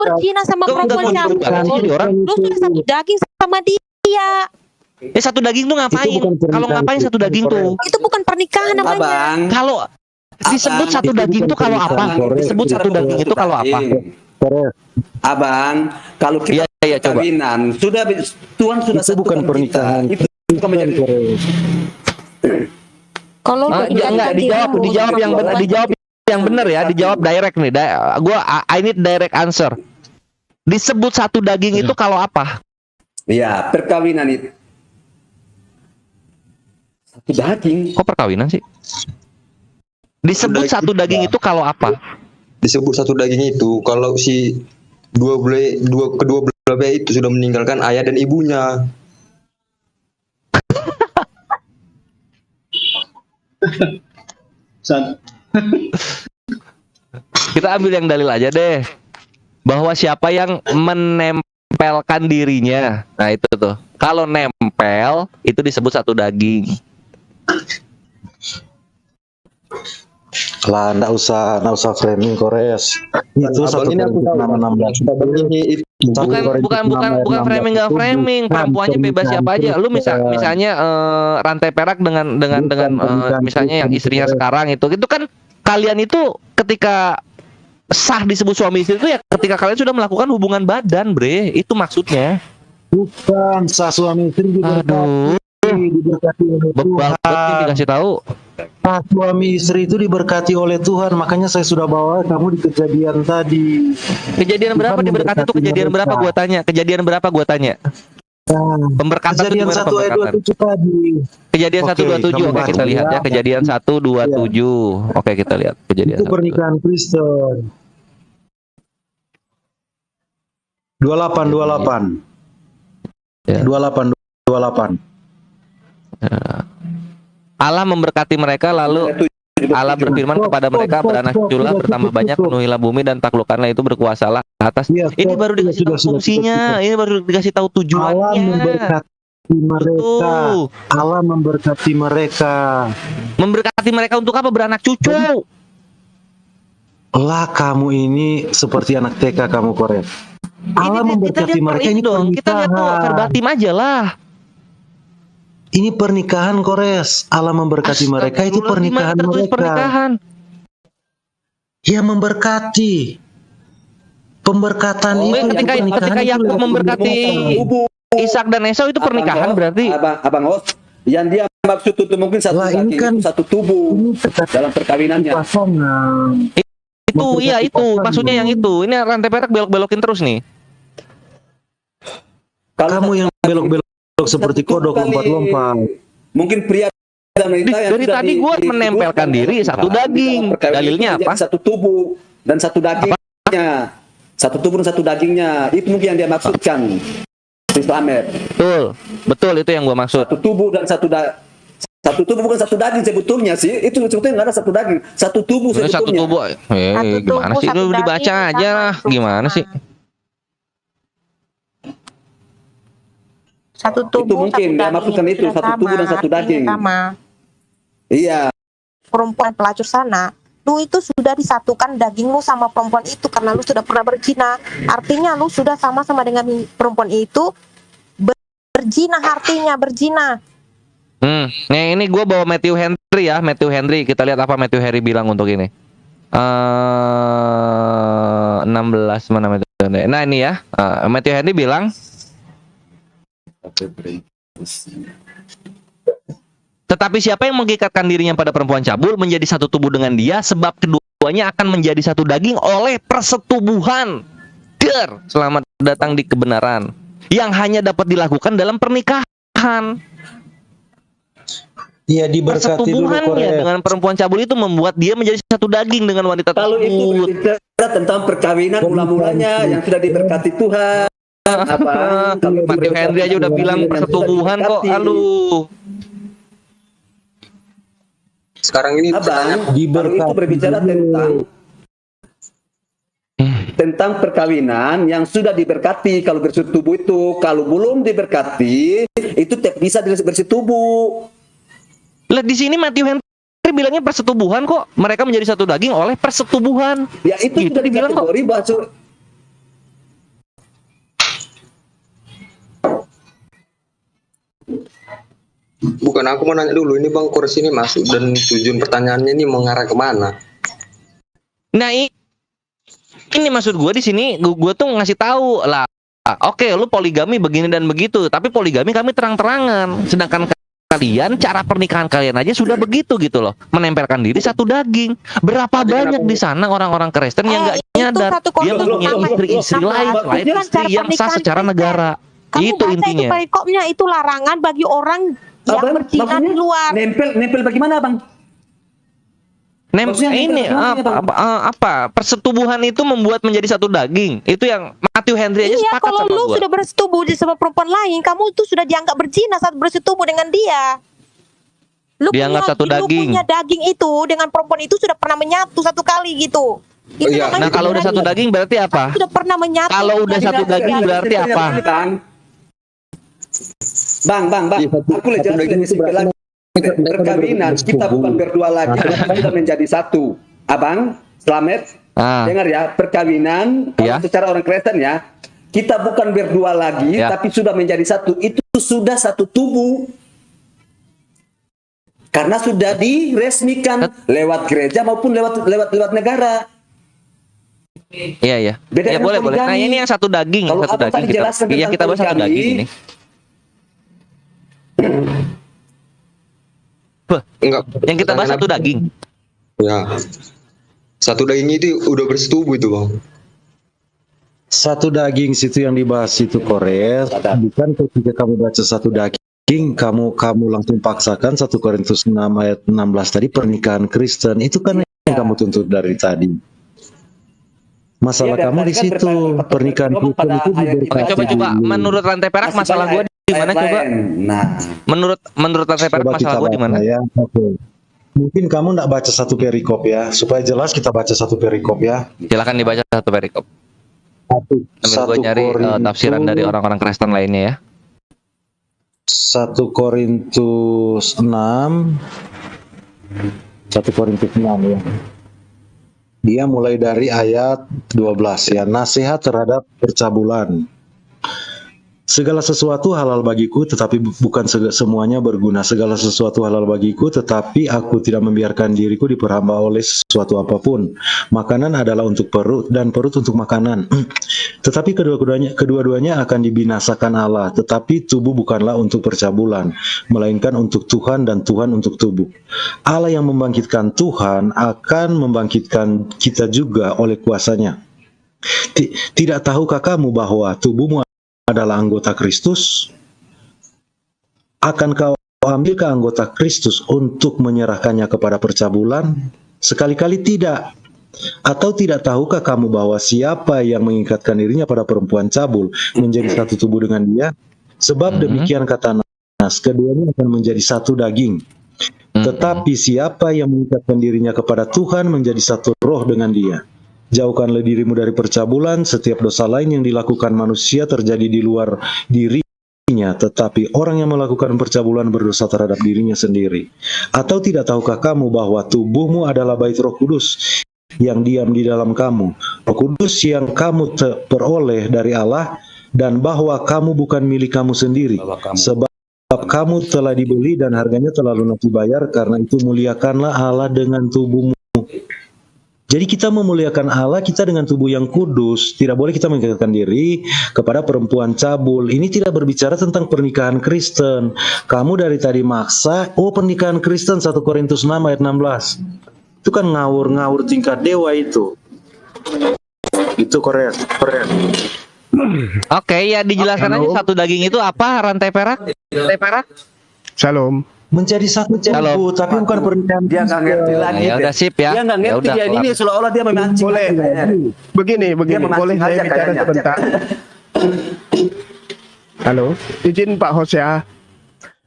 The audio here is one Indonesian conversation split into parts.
berzina sama perempuan cabul, lu sudah satu daging sama dia. Satu daging tuh ngapain? Kalau ngapain satu daging tuh? Itu bukan pernikahan namanya. Abang, Kalau disebut satu daging itu kalau apa? Disebut satu daging itu kalau apa? Abang, kalau kita coba. kawinan, sudah Tuhan sudah itu bukan pernikahan. Itu bukan menjadi. Kalau enggak dijawab yang benar, yang benar ya, dijawab direct nih. I need direct answer. Disebut satu daging itu kalau apa? Iya, perkawinan itu satu daging. Kok perkawinan sih? Disebut satu daging itu kalau apa? Disebut satu daging itu kalau si kedua belah pihak itu sudah meninggalkan ayah dan ibunya. Kita ambil yang dalil aja deh. Bahwa siapa yang menempelkan dirinya. Nah itu tuh. Kalau nempel itu disebut satu daging. Lah, nggak usah framing Kores. Itu satu ini aku tahu. 16. Bukan framing, nggak framing. Perempuannya bebas siapa aja. Lu misalnya rantai perak dengan misalnya yang istrinya sekarang itu kan kalian itu ketika sah disebut suami istri itu ya ketika kalian sudah melakukan hubungan badan, bre. Itu maksudnya. Bukan sah suami istri diberkati oleh Bebal Tuhan. dikasih tahu. Sah suami istri itu diberkati oleh Tuhan, makanya saya sudah bawa kamu di kejadian tadi. Kejadian berapa diberkati itu? Kejadian berapa gua tanya? Kejadian berapa gua tanya? Pemberkatan Kejadian 1 ayat 27 tadi. Kejadian 1:27. Oke, kita lihat ya. Kejadian 1:27. Oke, kita lihat kejadian. Itu pernikahan Kristen. 28. Ya. 28. Allah memberkati mereka, lalu Allah berfirman kepada mereka, beranak cuculah, bertambah banyak, penuhilah bumi dan taklukkanlah itu, berkuasalah atas. Ini baru dikasih tahu fungsinya, ini baru dikasih tahu tujuannya. Allah memberkati mereka. Allah memberkati mereka. Memberkati mereka untuk apa? Beranak cucu. Lah kamu ini seperti anak TK kamu, Korea. Allah memberkati mereka ini dong. Kita lihat tuh verbatim aja lah. Ini pernikahan, Kores. Allah memberkati mereka, itu pernikahan mereka. Pernikahan. Ya memberkati. Pemberkatan itu ketika Yakub memberkati Ishak dan Esau itu pernikahan berarti. Abang host, yang dia maksud itu mungkin satu daging, kan, satu tubuh dalam perkawinannya. Itu iya itu maksudnya yang itu. Ini rantai perak belok-belokin terus nih. Kamu yang belok-belok seperti kodok lompat-lompat. Mungkin pria dan wanita yang dari tadi gue menempelkan diri satu daging. Dalilnya apa? Satu tubuh dan satu dagingnya. Satu tubuh dan satu dagingnya. Itu mungkin yang dia maksudkan. Islamer. Betul itu yang gue maksud. Satu tubuh dan satu tubuh bukan satu daging sebetulnya sih. Itu sebetulnya nggak ada satu daging. Satu tubuh sebetulnya. Satu tubuh. Gimana sih? Lu dibaca aja lah. Gimana sih? Satu tubuh, itu mungkin dia maksudkan itu satu tubuh dan satu daging. Sama. Iya. Perempuan pelacur sana, lu itu sudah disatukan daging lu sama perempuan itu karena lu sudah pernah berzina. Artinya lu sudah sama-sama dengan perempuan itu berzina, artinya berzina. Nah ini gue bawa Matthew Henry ya, Matthew Henry. Kita lihat apa Matthew Henry bilang untuk ini. 16 mana Matthew Henry? Nah ini ya, Matthew Henry bilang. Tetapi siapa yang mengikatkan dirinya pada perempuan cabul menjadi satu tubuh dengan dia, sebab keduanya akan menjadi satu daging oleh persetubuhan. Selamat datang di kebenaran yang hanya dapat dilakukan dalam pernikahan. Iya, diberkati persetubuhannya dengan perempuan cabul itu membuat dia menjadi satu daging dengan wanita tersebut. Kalau itu berbicara tentang perkawinan mula-mulanya yang sudah diberkati Tuhan. Apa? Matthew Henry aja udah bilang persetubuhan kok. Aduh. Sekarang ini itu berbicara tentang perkawinan yang sudah diberkati. Kalau bersetubuh itu, kalau belum diberkati itu tidak bisa bersetubuh. Lah di sini Matthew Henry bilangnya persetubuhan kok. Mereka menjadi satu daging oleh persetubuhan. Ya itu sudah dibilang kok. Bukan, aku mau nanya dulu, ini Bang Kores ini masuk dan tujuan pertanyaannya ini mengarah kemana? Nah, ini maksud gue di sini, gue tuh ngasih tahu lah. Oke, lu poligami begini dan begitu, tapi poligami kami terang-terangan. Sedangkan kalian, cara pernikahan kalian aja sudah begitu gitu loh, menempelkan diri satu daging. Berapa banyak di sana orang-orang Kristen yang nggak nyadar dia punya istri-istri lain selain istri yang sah secara negara. Kamu Itu baca intinya. itu perikopnya, itu larangan bagi orang yang Abang, berzina di maksudnya luar. Nempel bagaimana, Bang? Maksudnya Ini nempel bagaimana, apa persetubuhan itu membuat menjadi satu daging. Itu yang Matthew Henry aja Iya, sepakat kalau sama lu gua. sudah bersetubuh sama perempuan lain, kamu itu sudah dianggap berzina saat bersetubuh dengan dia. Lu Dianggap satu daging. Lu punya daging itu dengan perempuan itu sudah pernah menyatu satu kali gitu. Itu Iya. namanya Nah, kalau udah satu daging berarti apa? sudah pernah menyatu. Kalau udah satu daging berarti apa? Bang. Aku Satu daging itu berarti perkawinan kita bukan berdua lagi, tapi sudah menjadi satu. Abang, Slamet, dengar ya, perkawinan Ya. secara orang Kristen ya, kita bukan berdua lagi, Ya. tapi sudah menjadi satu. Itu sudah satu tubuh. Karena sudah diresmikan lewat gereja maupun lewat negara. Iya. Beda Ya dengan boleh. Nah, poligami. ini yang satu daging, Kalau satu abang tadi daging jelaskan kita. Iya, tentang kita bahas satu poligami, daging ini. Enggak. Yang kita bahas satu daging. Ya. Satu daging itu udah bersetubuh itu, Bang. Satu daging situ yang dibahas itu Kores, bukan ketika kamu baca satu daging, kamu langsung paksakan 1 Korintus 6 ayat 16 tadi pernikahan Kristen, itu kan yang kamu tuntut dari tadi. Masalah Iya, kamu dari di tadi kan situ, pernikahan Kristen pada itu ayat diberkati itu. Coba dulu. menurut rantai perak Masih masalah banyak gue di mana ayat coba? lain. Nah, Menurut rantai perak Coba masalah kita gue di mana? baca ya. Oke. Mungkin kamu nggak baca satu perikop ya, supaya jelas kita baca satu perikop ya. Silakan dibaca satu perikop. Sambil gue nyari tafsiran dari orang-orang Kristen lainnya ya. 1 Korintus 6 ya. Dia mulai dari ayat 12 ya, nasihat terhadap percabulan. Segala sesuatu halal bagiku, tetapi bukan semuanya berguna. Segala sesuatu halal bagiku, tetapi aku tidak membiarkan diriku diperhamba oleh sesuatu apapun. Makanan adalah untuk perut, dan perut untuk makanan. Tetapi kedua-duanya akan dibinasakan Allah. Tetapi tubuh bukanlah untuk percabulan, melainkan untuk Tuhan, dan Tuhan untuk tubuh. Allah yang membangkitkan Tuhan akan membangkitkan kita juga oleh kuasanya. Tidak tahukah kamu bahwa tubuhmu adalah anggota Kristus? Akan kau ambilkah anggota Kristus untuk menyerahkannya kepada percabulan? Sekali-kali tidak. Atau tidak tahukah kamu bahwa siapa yang mengikatkan dirinya pada perempuan cabul menjadi satu tubuh dengan dia? Sebab demikian kata Nas, keduanya akan menjadi satu daging. Tetapi siapa yang mengikatkan dirinya kepada Tuhan menjadi satu roh dengan dia. Jauhkanlah dirimu dari percabulan. Setiap dosa lain yang dilakukan manusia terjadi di luar dirinya, tetapi orang yang melakukan percabulan berdosa terhadap dirinya sendiri. Atau tidak tahukah kamu bahwa tubuhmu adalah bait Roh Kudus yang diam di dalam kamu, Roh Kudus yang kamu peroleh dari Allah, dan bahwa kamu bukan milik kamu sendiri, sebab kamu telah dibeli dan harganya telah lunas dibayar. Karena itu muliakanlah Allah dengan tubuhmu. Jadi kita memuliakan Allah kita dengan tubuh yang kudus. Tidak boleh kita mengikatkan diri kepada perempuan cabul. Ini tidak berbicara tentang pernikahan Kristen. Kamu dari tadi maksa, pernikahan Kristen 1 Korintus 6 ayat 16. Itu kan ngawur-ngawur tingkat dewa itu. Itu keren. Oke, ya dijelaskan aja satu daging itu apa, rantai perak? Rantai perak? Shalom. Menjadi satu tubuh, tapi bukan pernikahan. dia nggak ngerti lagi. Ya udah sip ya. Dia nggak Ya ngerti udah, ya, kelar. ini seolah-olah dia memancing. Boleh. Begini, memancing boleh saya aja bicara kayaknya. sebentar. Halo, izin Pak Hosea.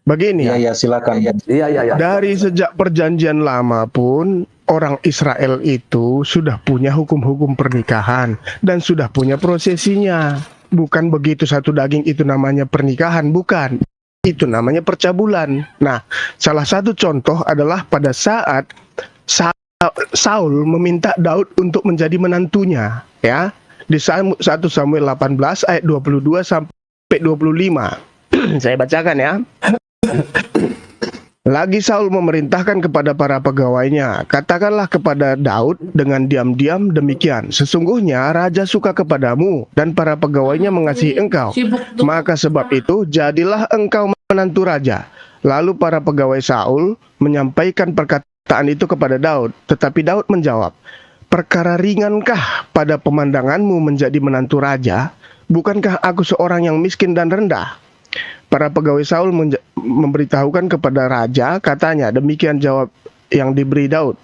Begini, Ya silakan. Iya. dari sejak perjanjian lama pun orang Israel itu sudah punya hukum-hukum pernikahan dan sudah punya prosesinya. Bukan begitu satu daging itu namanya pernikahan, bukan. Itu namanya percabulan. Nah, salah satu contoh adalah pada saat Saul meminta Daud untuk menjadi menantunya, ya. Di 1 Samuel 18 ayat 22 sampai 25. Saya bacakan ya. Lagi Saul memerintahkan kepada para pegawainya, katakanlah kepada Daud dengan diam-diam demikian, sesungguhnya raja suka kepadamu dan para pegawainya mengasihi engkau. Maka sebab itu jadilah engkau menantu raja. Lalu para pegawai Saul menyampaikan perkataan itu kepada Daud, tetapi Daud menjawab, perkara ringankah pada pemandanganmu menjadi menantu raja? Bukankah aku seorang yang miskin dan rendah? Para pegawai Saul memberitahukan kepada raja, katanya, demikian jawab yang diberi Daud.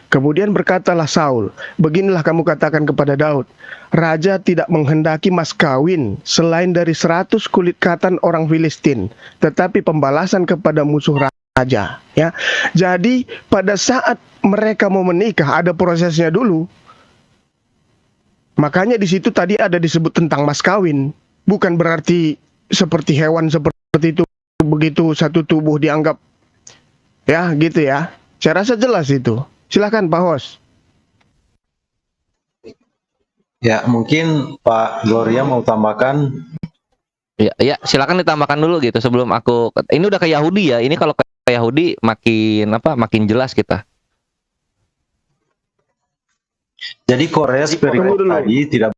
Kemudian berkatalah Saul, beginilah kamu katakan kepada Daud, raja tidak menghendaki mas kawin selain dari 100 kulit katan orang Filistin, tetapi pembalasan kepada musuh raja. Ya, jadi pada saat mereka mau menikah ada prosesnya dulu. Makanya di situ tadi ada disebut tentang mas kawin, bukan berarti seperti hewan seperti itu, begitu satu tubuh dianggap ya gitu ya. Saya rasa jelas itu. Silakan Pak Hos. Ya, mungkin Pak Gloria mau tambahkan. Ya, silakan ditambahkan dulu gitu sebelum aku. Ini udah ke Yahudi ya. Ini kalau ke Yahudi makin jelas kita. Jadi Korea spiritual tadi tidak.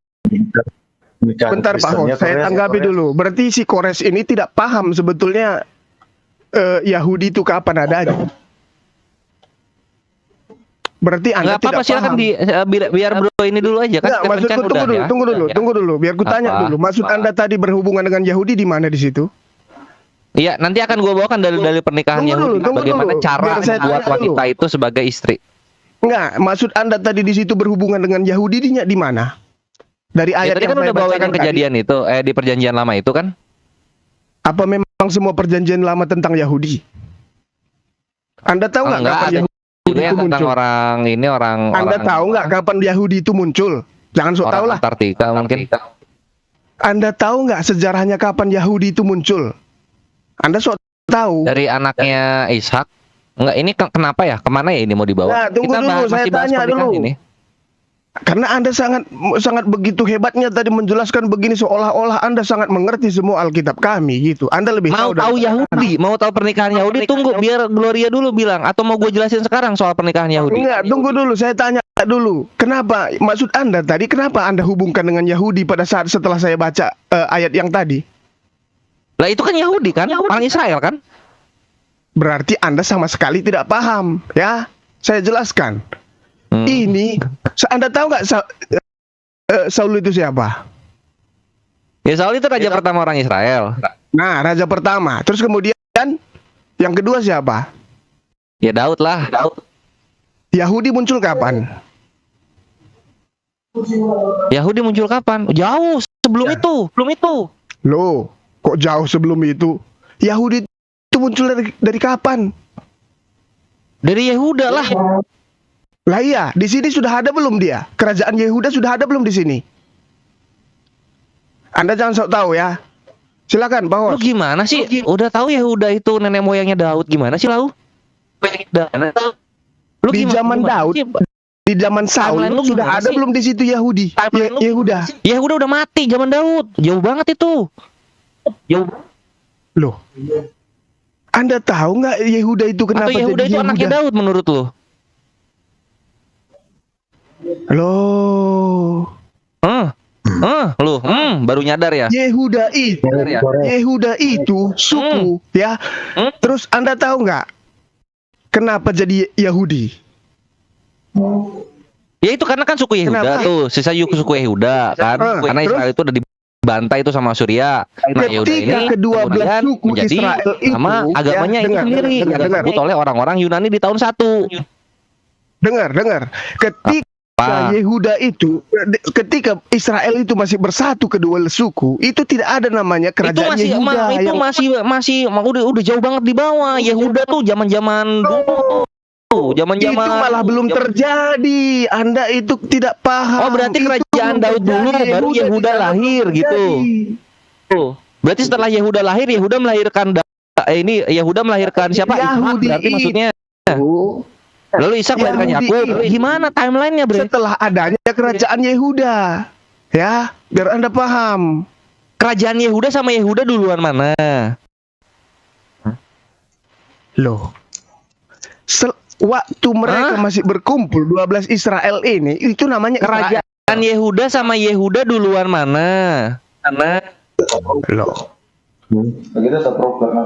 Bentar Pak Hos, saya tanggapi dulu. Berarti si Kores ini tidak paham sebetulnya Yahudi itu kapan adanya. Berarti Anda tidak paham. Silakan biar bro ini dulu aja kan. Nggak, maksudku tunggu dulu, biar ku tanya dulu. Maksud Anda tadi berhubungan dengan Yahudi di mana di situ? Iya, nanti akan gue bawakan dari pernikahan Yahudi. Bagaimana cara buat wanita itu sebagai istri. Enggak, maksud Anda tadi di situ berhubungan dengan Yahudi di mana? Dari ayat yang kan udah bawakan kejadian itu di perjanjian lama itu kan? Apa memang semua perjanjian lama tentang Yahudi? Anda tahu nggak kapan Yahudi itu muncul? Anda tahu nggak kapan Yahudi itu muncul? Jangan sok tahu lah. Antartika mungkin. Anda tahu nggak sejarahnya kapan Yahudi itu muncul? Anda sok tahu. Dari anaknya Ishak. Enggak, ini kenapa ya? Kemana ya ini mau dibawa? Nah, tunggu dulu, saya tanya dulu. Ini. Karena Anda sangat begitu hebatnya tadi menjelaskan begini seolah-olah Anda sangat mengerti semua Alkitab kami gitu. Anda lebih tahu Yahudi, mau tahu pernikahan Yahudi, tunggu biar Gloria dulu bilang atau mau gue jelasin sekarang soal pernikahan Yahudi. Enggak, tunggu dulu, saya tanya dulu. Kenapa maksud Anda tadi kenapa Anda hubungkan dengan Yahudi pada saat setelah saya baca ayat yang tadi? Lah itu kan Yahudi kan, orang Israel kan? Berarti Anda sama sekali tidak paham, ya? Saya jelaskan. Ini, Anda tahu nggak Saul itu siapa? Ya Saul itu raja pertama orang Israel. Nah, raja pertama. Terus kemudian yang kedua siapa? Ya Daud lah. Yahudi muncul kapan? Yahudi muncul kapan? Jauh sebelum itu. Loh, kok jauh sebelum itu? Yahudi itu muncul dari kapan? Dari Yehuda lah. Lah iya, di sini sudah ada belum dia? Kerajaan Yehuda sudah ada belum di sini? Anda jangan sok tahu ya. Silakan, Pak Hos. Lu gimana sih? Udah tahu Yehuda itu nenek moyangnya Daud, gimana sih lau? Lu di zaman Daud, di zaman Saul sudah ada belum di situ Yahudi? Yehuda. Yehuda udah mati zaman Daud. Jauh banget itu. Jauh. Loh. Anda tahu nggak Yehuda itu kenapa jadi Yehuda itu anaknya Daud menurut lu? Loh. Lu baru nyadar ya? Yehuda itu suku ya. Terus Anda tahu nggak kenapa jadi Yahudi? Ya itu karena kan suku Yehuda tuh, sisa suku Yehuda kan. Karena Israel itu udah dibantai itu sama Surya. Nah, Yehuda ini kedua belah suku menjadi Israel itu sama agamanya itu sendiri disebut oleh orang-orang Yunani di tahun 1. Dengar. Ketika Yehuda itu, ketika Israel itu masih bersatu kedua suku, itu tidak ada namanya kerajaan Yehuda. Itu masih udah jauh banget di bawah. Yehuda tuh zaman-zaman dulu. Zaman-zaman itu malah belum terjadi. Anda itu tidak paham. Oh, berarti kerajaan Daud dulu baru Yehuda lahir gitu. Tuh. Berarti setelah Yehuda lahir, Yehuda melahirkan Yehuda melahirkan siapa? Yahudi. Berarti maksudnya. Lalu Ishak melahirkan Yakub. Gimana timelinenya, Bre? Setelah adanya kerajaan Yehuda. Ya, biar Anda paham. Kerajaan Yehuda sama Yehuda duluan mana? Loh. Waktu mereka masih berkumpul 12 Israel ini, itu namanya Israel. Kerajaan Yehuda sama Yehuda duluan mana? Loh.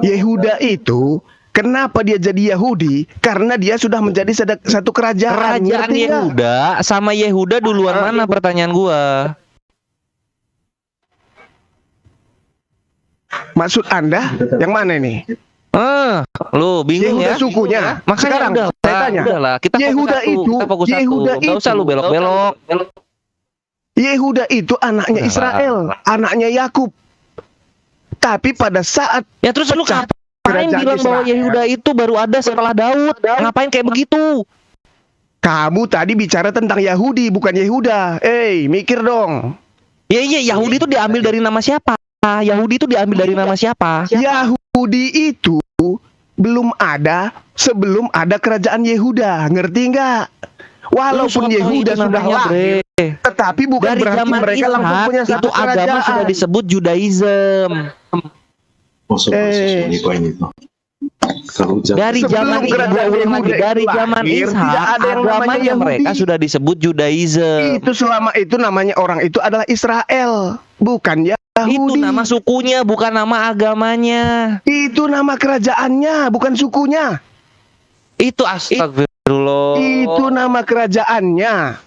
Yehuda itu kenapa dia jadi Yahudi? Karena dia sudah menjadi satu kerajaan. Kerajaan Yehuda sama Yehuda duluan mana, pertanyaan gua? Maksud Anda yang mana ini? Lu bingung Yehuda ya? sukunya. Makanya Sekarang saya tanya. udahlah, kita Yehuda fokus satu. Nggak usah lu belok-belok. Yehuda itu anaknya Israel, anaknya Yakub. Tapi pada saat Ya terus lu pecah ngapain kerajaan bilang bahwa Israel. Yehuda itu baru ada setelah Daud? Ngapain kayak begitu? Kamu tadi bicara tentang Yahudi, bukan Yehuda. Mikir dong. Iya, Yahudi itu diambil dari nama siapa? Yahudi itu diambil dari nama siapa? Yahudi itu belum ada sebelum ada kerajaan Yehuda. Ngerti nggak? Walaupun Yehuda sudah lahir, tetapi bukan dari berarti zaman mereka langsung Ishak punya itu satu agama kerajaan. sudah disebut Judaism. Dari zaman Ishak agamanya mereka sudah disebut Judaism. Itu selama itu namanya orang itu adalah Israel, bukan Yahudi. Itu nama sukunya, bukan nama agamanya. Itu nama kerajaannya, bukan sukunya. Itu astagfirullah. Itu nama kerajaannya.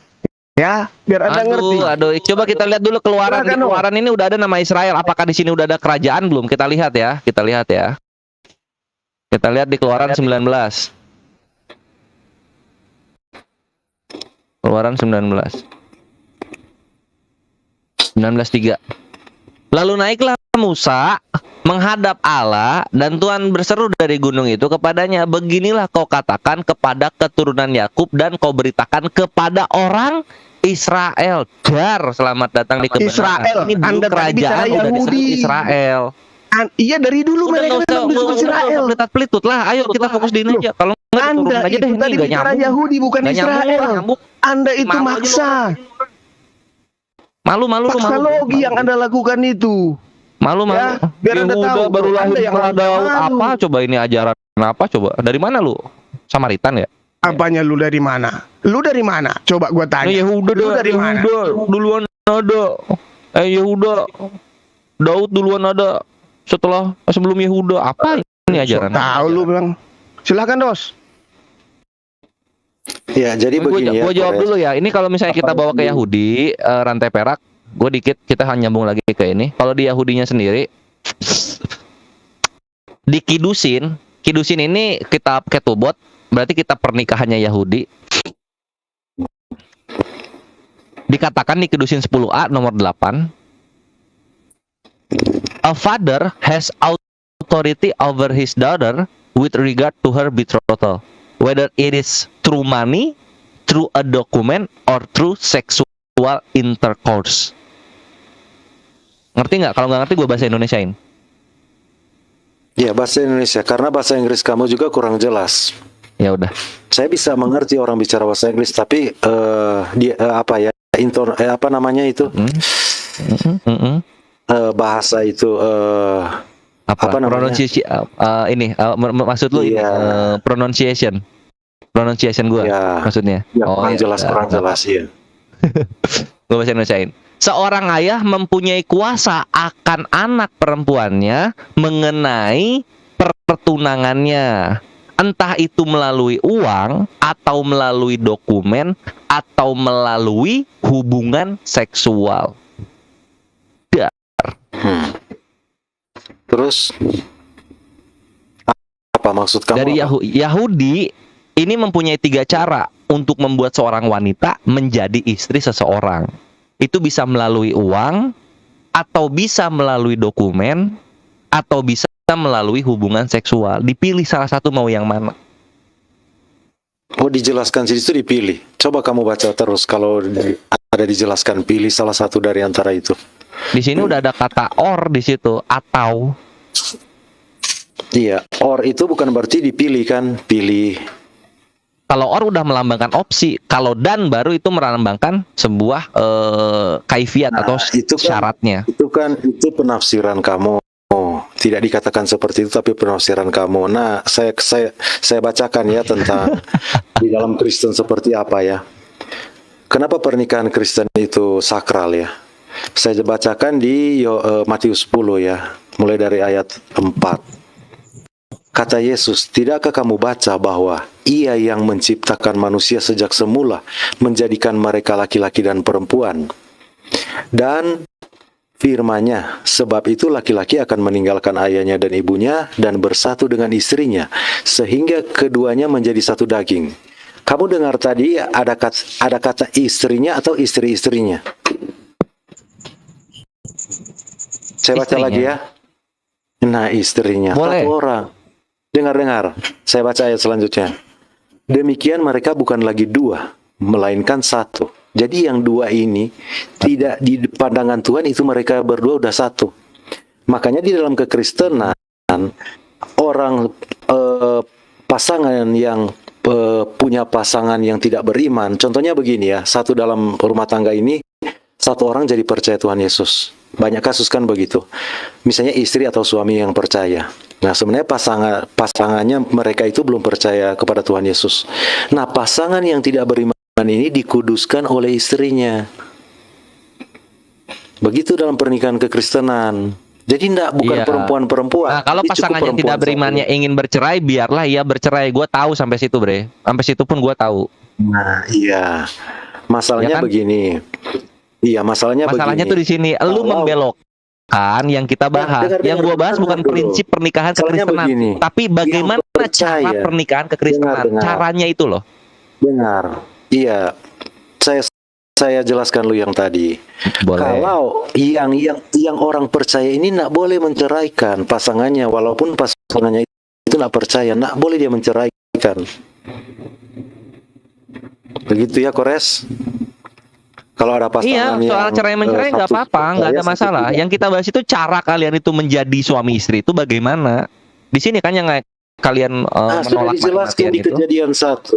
Ya, biar Anda ngerti. Aduh, coba kita lihat dulu keluaran. Di keluaran ini udah ada nama Israel. Apakah di sini udah ada kerajaan belum? Kita lihat ya. Kita lihat di keluaran 19. Keluaran 19. 19:3. Lalu naiklah Musa menghadap Allah, dan Tuhan berseru dari gunung itu kepadanya, beginilah kau katakan kepada keturunan Yakub dan kau beritakan kepada orang Israel, dar selamat datang di kebenaran. Israel. Ini dulu Anda tadi kerajaan bicara udah disebut Yahudi. Israel. Iya, dari dulu mereka disebut Israel. Pelitut lah, ayo kita fokus di ini aja. Kalau nggak Anda turun aja itu deh, tadi ini nggak bicara nyambung. Yahudi bukan Nggak nyambung, Israel. nggak nyambung. Anda itu Malu aja maksa. Malu. Paksa logi yang Anda lakukan itu. Malu. Ya, biar Anda Yehuda tahu, baru lahir Anda yang setelah Daud. malu. Apa coba ini ajaran apa coba? Dari mana lu? Samaritan ya? Apanya lu dari mana? Lu dari mana? Coba gua tanya. Yehuda Lu dari mana? duluan ada. Yehuda. Daud duluan ada. Sebelum Yehuda. Apa ini ajaran? Tahu lu bilang. Silakan, Dos. Ya, jadi begini ya. Gue jawab dulu ya. Ini kalau misalnya kita bawa ke Yahudi, rantai perak, gue dikit kita nyambung lagi ke ini. Kalau di Yahudinya sendiri, di Kidusin ini kitab Ketubot, berarti kita pernikahannya Yahudi. Dikatakan di Kidusin 10a nomor 8, a father has authority over his daughter with regard to her betrothal, whether it is through money, through a document, or through sexual intercourse. Ngerti nggak? Kalau nggak ngerti gue bahasa Indonesiain. Ya, bahasa Indonesia, karena bahasa Inggris kamu juga kurang jelas. Ya udah. Saya bisa mengerti orang bicara bahasa Inggris, tapi apa namanya itu? Bahasa itu apa namanya? Maksud lu ini pronunciation gue maksudnya. Ya, kurang jelas ya. Gue bahasa Indonesiain. Seorang ayah mempunyai kuasa akan anak perempuannya mengenai pertunangannya, entah itu melalui uang atau melalui dokumen atau melalui hubungan seksual. Terus apa maksud kamu? Dari Yahudi ini mempunyai 3 cara untuk membuat seorang wanita menjadi istri seseorang. Itu bisa melalui uang, atau bisa melalui dokumen, atau bisa melalui hubungan seksual. Dipilih salah satu, mau yang mana. Oh, dijelaskan situ dipilih. Coba kamu baca terus kalau ada dijelaskan pilih salah satu dari antara itu. Di sini udah ada kata or di situ, atau. Iya, or itu bukan berarti dipilih kan, pilih. Kalau or udah melambangkan opsi, kalau dan baru itu melambangkan sebuah kaifiat atau itu kan, syaratnya. Itu penafsiran kamu. tidak dikatakan seperti itu, tapi penafsiran kamu. Nah, saya bacakan ya tentang di dalam Kristen seperti apa ya. Kenapa pernikahan Kristen itu sakral ya? Saya bacakan di Matius 10 ya, mulai dari ayat 4. Kata Yesus, tidakkah kamu baca bahwa Ia yang menciptakan manusia sejak semula, menjadikan mereka laki-laki dan perempuan? Dan firman-Nya, sebab itu laki-laki akan meninggalkan ayahnya dan ibunya dan bersatu dengan istrinya, sehingga keduanya menjadi satu daging. Kamu dengar tadi ada kata istrinya atau istri-istrinya? Saya baca Istrinya. lagi ya. Nah, istrinya. Boleh. Satu orang. Dengar. Saya baca ayat selanjutnya. Demikian mereka bukan lagi dua, melainkan satu. Jadi yang dua ini tidak di pandangan Tuhan itu mereka berdua udah satu. Makanya di dalam kekristenan orang pasangan yang punya pasangan yang tidak beriman, contohnya begini ya, satu dalam rumah tangga ini satu orang jadi percaya Tuhan Yesus. Banyak kasus kan begitu. Misalnya istri atau suami yang percaya. Nah, sebenarnya pasangannya mereka itu belum percaya kepada Tuhan Yesus. Nah, pasangan yang tidak beriman ini dikuduskan oleh istrinya. Begitu dalam pernikahan kekristenan. Jadi bukan Iya. perempuan-perempuan. Nah, kalau Jadi cukup pasangan yang tidak perempuan berimannya satu. ingin bercerai, biarlah ia bercerai. Gue tahu sampai situ, Bre. Sampai situ pun gue tahu. Nah, iya. Masalahnya Ya kan? begini. Iya, masalahnya Masalahnya tuh begini. di sini, lu Kalau- membelokkan yang kita bahas. dengar, Yang gue bahas dengar bukan dulu. prinsip pernikahan Masalahnya kekristenan, begini, tapi bagaimana yang percaya, cara pernikahan kekristenan. dengar. Caranya itu loh. Dengar. Iya. Saya jelaskan lu yang tadi. Boleh. Kalau yang orang percaya ini nak boleh menceraikan pasangannya, walaupun pasangannya itu nak percaya, nak boleh dia menceraikan. Begitu ya, Kores? Kalau ada pasangan Iya, soal yang, cerai mencerai nggak satu apa-apa, nggak ada percaya, satu masalah. tidak. Yang kita bahas itu cara kalian itu menjadi suami istri itu bagaimana. Di sini kan yang kalian Sudah menolak dijelaskan mati-matian di itu. kejadian 1.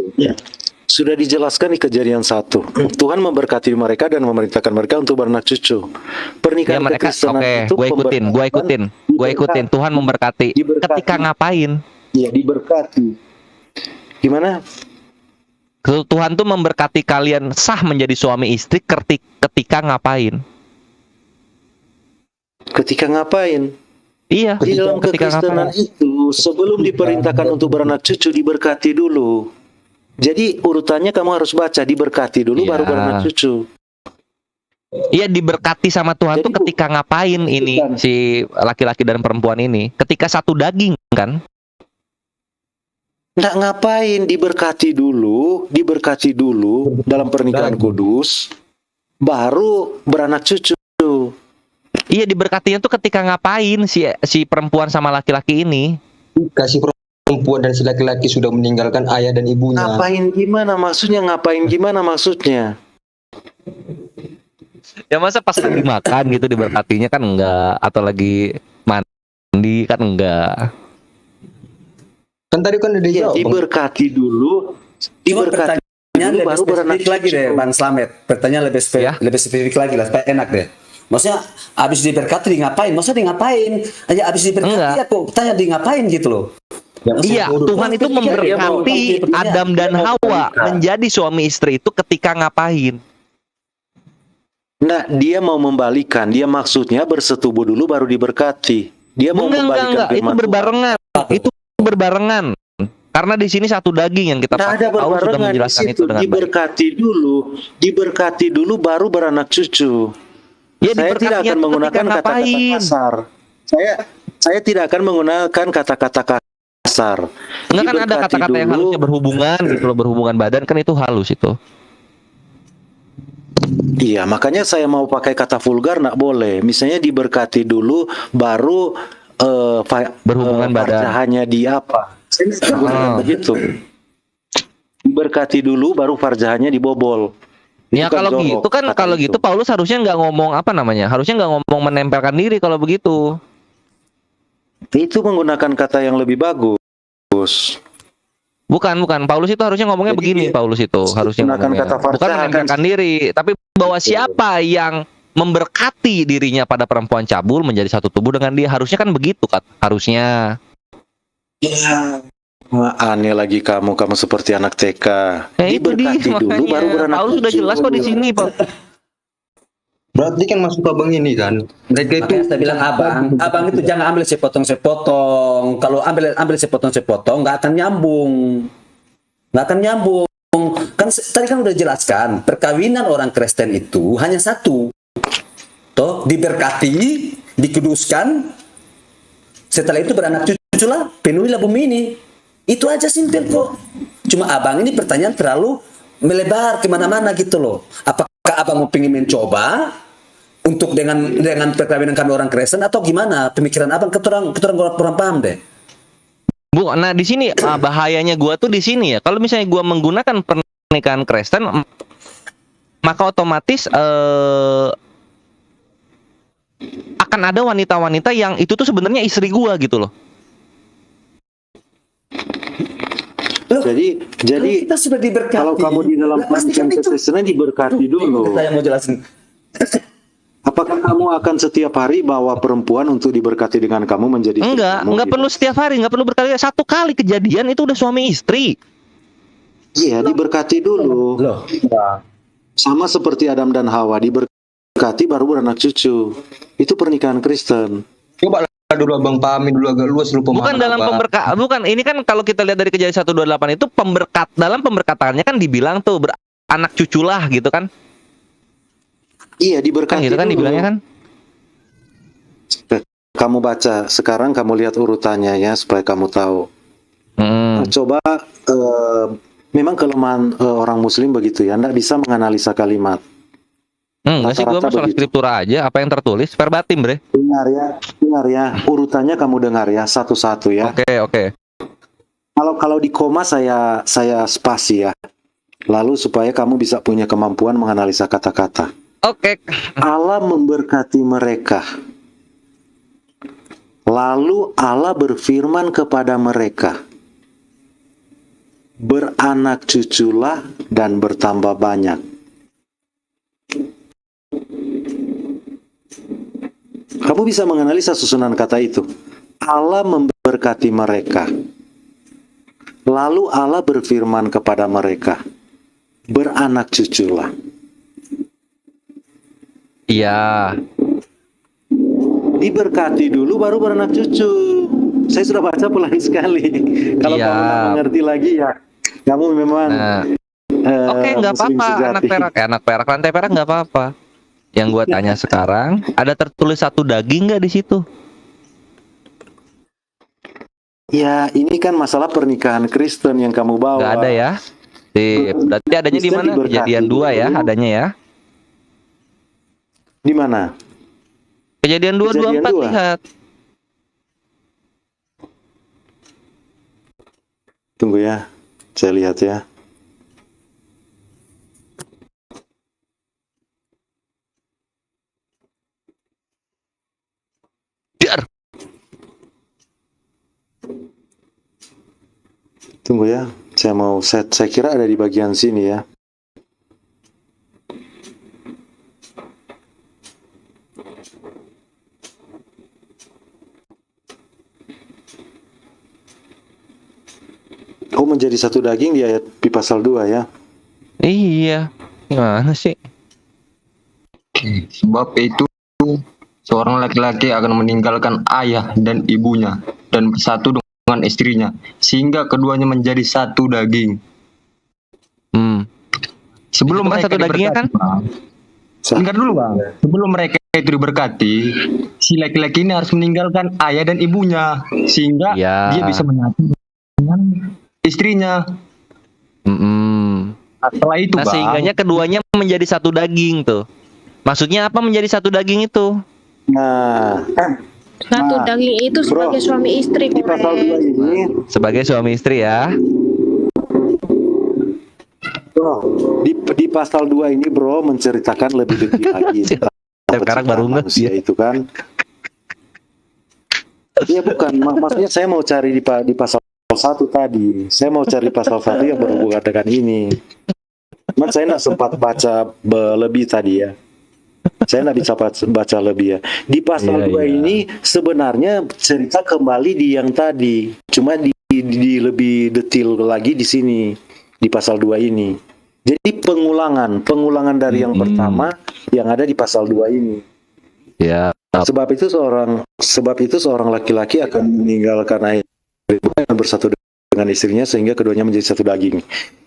Sudah dijelaskan di kejadian 1. Tuhan memberkati mereka dan memerintahkan mereka untuk beranak cucu. Ya Pernikahan mereka, kekristenan oke, itu gue ikutin. Tuhan memberkati. Diberkati. Ketika ngapain? Ya, diberkati. Gimana? Tuhan tuh memberkati kalian sah menjadi suami istri ketika ngapain? Ketika ngapain? Iya, Di dalam ketika kekristenan ngapain? itu sebelum diperintahkan untuk beranak cucu diberkati dulu. Jadi urutannya kamu harus baca diberkati dulu Iya. baru beranak cucu. Iya, diberkati sama Tuhan Jadi tuh ketika ngapain ini bukan. si laki-laki dan perempuan ini? Ketika satu daging kan? Nggak ngapain, diberkati dulu dalam pernikahan kudus, baru beranak cucu. Iya, diberkatinya tuh ketika ngapain si perempuan sama laki-laki ini? Kasih perempuan dan si laki-laki sudah meninggalkan ayah dan ibunya. Ngapain gimana maksudnya? Ya masa pas lagi makan gitu diberkatinya kan enggak, atau lagi mandi kan enggak. Kan tadi kan udah Ya, dijawab. Bang. diberkati dulu Pertanyaan dulu lebih baru beranak spesifik lagi deh, cucu. Bang Slamet. Pertanyaan Ya. lebih spesifik lagi lah, supaya enak deh. Maksudnya abis diberkati di ngapain? Maksudnya di ngapain? Aja abis diberkati Enggak. ya kok tanya di ngapain gitu loh. Iya, Tuhan itu memberkati Adam dan Hawa menjadi suami istri itu ketika ngapain? Nah, dia mau membalikan. Dia maksudnya bersetubuh dulu baru diberkati. Dia mau membalikan Enggak. Itu firman berbarengan. Itu berbarengan. Karena di sini satu daging yang kita Tuhan. Nggak ada tahu sudah berbarengan di menjelaskan itu situ. dengan baik. Diberkati dulu baru beranak cucu. Ya, Saya tidak diberkatinya akan tuh menggunakan ketika kata-kata ngapain? kasar. Saya tidak akan menggunakan kata-kata kasar. Enggak, kan ada Diberkati kata-kata yang dulu. halusnya berhubungan gitu loh, berhubungan badan kan itu halus itu. Iya, makanya saya mau pakai kata vulgar nak boleh. Misalnya diberkati dulu baru Berhubungan badan. farjahannya di apa? Saya nggak gunakan begitu. Diberkati dulu baru farjahannya dibobol. Ya Itu kan kalau jorok, gitu kan, kata kalau itu. gitu Paulus harusnya nggak ngomong apa namanya? Harusnya nggak ngomong menempelkan diri kalau begitu. Itu menggunakan kata yang lebih bagus. Bukan. Paulus itu harusnya ngomongnya Jadi begini. dia Paulus itu harusnya gunakan ngomongnya. kata Bukan farjahan, menempelkan diri, tapi bahwa siapa yang memberkati dirinya pada perempuan cabul menjadi satu tubuh dengan dia. Harusnya kan begitu kan? Harusnya. Wah, aneh lagi kamu seperti anak TK. Itu dia Diberkati dulu makanya. baru beranak Paulus sudah cucu. jelas kok di sini, Pak. Berarti kan masuk abang ini kan. Mereka itu Makanya saya bilang abang itu jangan ambil sepotong-sepotong. Kalau ambil sepotong-sepotong nggak akan nyambung. Kan tadi kan udah jelaskan, perkawinan orang Kristen itu hanya satu. Toh diberkati, dikuduskan, setelah itu beranak cucu lah, penuhilah bumi ini. Itu aja simpel kok. Cuma abang ini pertanyaan terlalu melebar kemana-mana gitu loh. Apakah abang mau pengen mencoba untuk dengan perkawinan kami orang Kristen atau gimana? Pemikiran abang keturang kurang paham deh. Bu, nah di sini bahayanya gua tuh di sini ya. Kalau misalnya gua menggunakan pernikahan Kristen, maka otomatis akan ada wanita-wanita yang itu tuh sebenarnya istri gua gitu loh. Jadi Kita sudah diberkati. kalau kamu di dalam pernikahan kekristenan diberkati dulu. Saya mau jelasin. Apakah kamu akan setiap hari bawa perempuan untuk diberkati dengan kamu menjadi istri kamu, Enggak gitu? perlu setiap hari, enggak perlu berkali. Satu kali kejadian itu udah suami istri. Iya, diberkati dulu. Loh, Sama seperti Adam dan Hawa, diberkati baru beranak cucu. Itu pernikahan Kristen. Coba lah dulu abang pahami dulu agak luas dulu Bukan pemahaman dalam abang. bukan ini kan kalau kita lihat dari Kejadian 128 itu dalam pemberkatannya kan dibilang tuh beranak cuculah gitu kan. Iya, Kan diberkati gitu kan dulu. dibilangnya kan. Kamu baca, sekarang kamu lihat urutannya ya, supaya kamu tahu. Hmm. Coba, memang kelemahan orang muslim begitu ya, anda bisa menganalisa kalimat. Enggak sih, gua Rata-rata masalah begitu. skriptura aja, apa yang tertulis verbatim, Bre. Dengar ya, urutannya kamu dengar ya, satu-satu ya. Oke. Kalau di koma saya spasi ya. Lalu supaya kamu bisa punya kemampuan menganalisa kata-kata. Oke. Allah memberkati mereka. Lalu Allah berfirman kepada mereka, beranak cuculah dan bertambah banyak. Kamu bisa menganalisa susunan kata itu. Allah memberkati mereka. Lalu Allah berfirman kepada mereka, beranak cuculah. Iya. Diberkati dulu baru beranak cucu. Saya sudah baca pulang sekali. Kalau Iya. kamu nggak mengerti lagi ya, kamu memang Nah, oke, nggak Muslim apa-apa sejati. anak perak lantai perak nggak apa-apa. Yang gua tanya sekarang, ada tertulis satu daging nggak di situ? Ya, ini kan masalah pernikahan Kristen yang kamu bawa. Nggak ada ya? Berarti adanya di Kristen mana? diberkati Kejadian 2 ya, dulu. adanya ya. Di mana? Kejadian 2 Kejadian 24 2. lihat. Tunggu ya, saya lihat ya. Dar. Tunggu ya, saya kira ada di bagian sini ya. Oh, menjadi satu daging di pasal 2 ya. Iya. Gimana sih? Sebab itu seorang laki-laki akan meninggalkan ayah dan ibunya dan bersatu dengan istrinya sehingga keduanya menjadi satu daging. Sebelum Bukan mereka satu dagingnya kan? diberkati, Bang. Dengar dulu Bang. Sebelum mereka itu diberkati, si laki-laki ini harus meninggalkan ayah dan ibunya sehingga Iya. dia bisa menyatu dengan istrinya. Nah, setelah itu Nah, Bang, sehingganya keduanya menjadi satu daging tuh. Maksudnya apa menjadi satu daging itu? Nah, Satu daging itu sebagai suami istri. di pasal 2 ini, Sebagai suami istri ya. bro, di pasal 2 ini bro menceritakan lebih detail lagi tentang Sekarang baru penciptaan ngeh manusia dia. itu kan. Iya bukan, maksudnya saya mau cari di pasal 1 tadi. Saya mau cari pasal 1 yang berhubungan dengan ini. Cuman saya nggak sempat baca lebih tadi ya. Saya nggak bisa baca lebih ya. Di pasal 2 ini sebenarnya cerita kembali di yang tadi, cuma di lebih detail lagi di sini di pasal 2 ini. Jadi pengulangan dari yang pertama yang ada di pasal 2 ini. Ya. Sebab itu seorang laki-laki akan meninggalkan ayah dan bersatu dengan istrinya sehingga keduanya menjadi satu daging.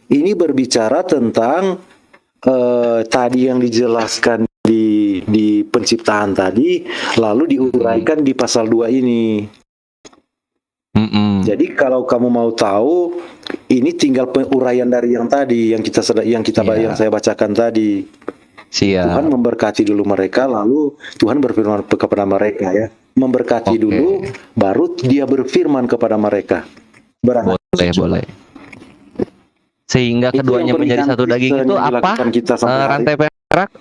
Ini berbicara tentang tadi yang dijelaskan di penciptaan tadi, lalu diuraikan di pasal 2 ini. Jadi kalau kamu mau tahu, ini tinggal uraian dari yang tadi yang saya bacakan tadi. Siap. Tuhan memberkati dulu mereka, lalu Tuhan berfirman kepada mereka ya. Memberkati dulu, baru dia berfirman kepada mereka. Boleh. Sehingga keduanya menjadi satu daging itu apa? Rantai perak?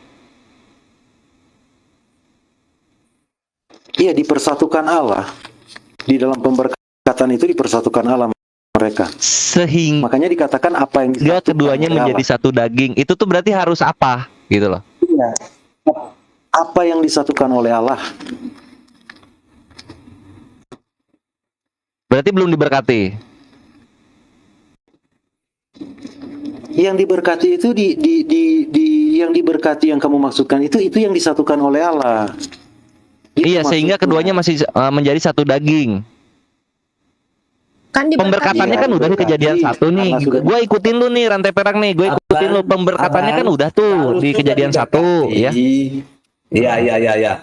Iya, dipersatukan Allah. Di dalam pemberkatan itu dipersatukan Allah mereka. Sehingga makanya dikatakan apa yang keduanya menjadi satu daging. Itu tuh berarti harus apa? Gitu loh. Iya. Apa yang disatukan oleh Allah? Berarti belum diberkati. Yang diberkati itu yang diberkati yang kamu maksudkan itu yang disatukan oleh Allah. Iya, sehingga keduanya masih menjadi satu daging. Kan pemberkatannya kan udah di kejadian 1 nih. Gue ikutin lu nih rantai perak nih. Gue ikutin lu pemberkatannya kan udah tuh di kejadian 1 ya. Iya.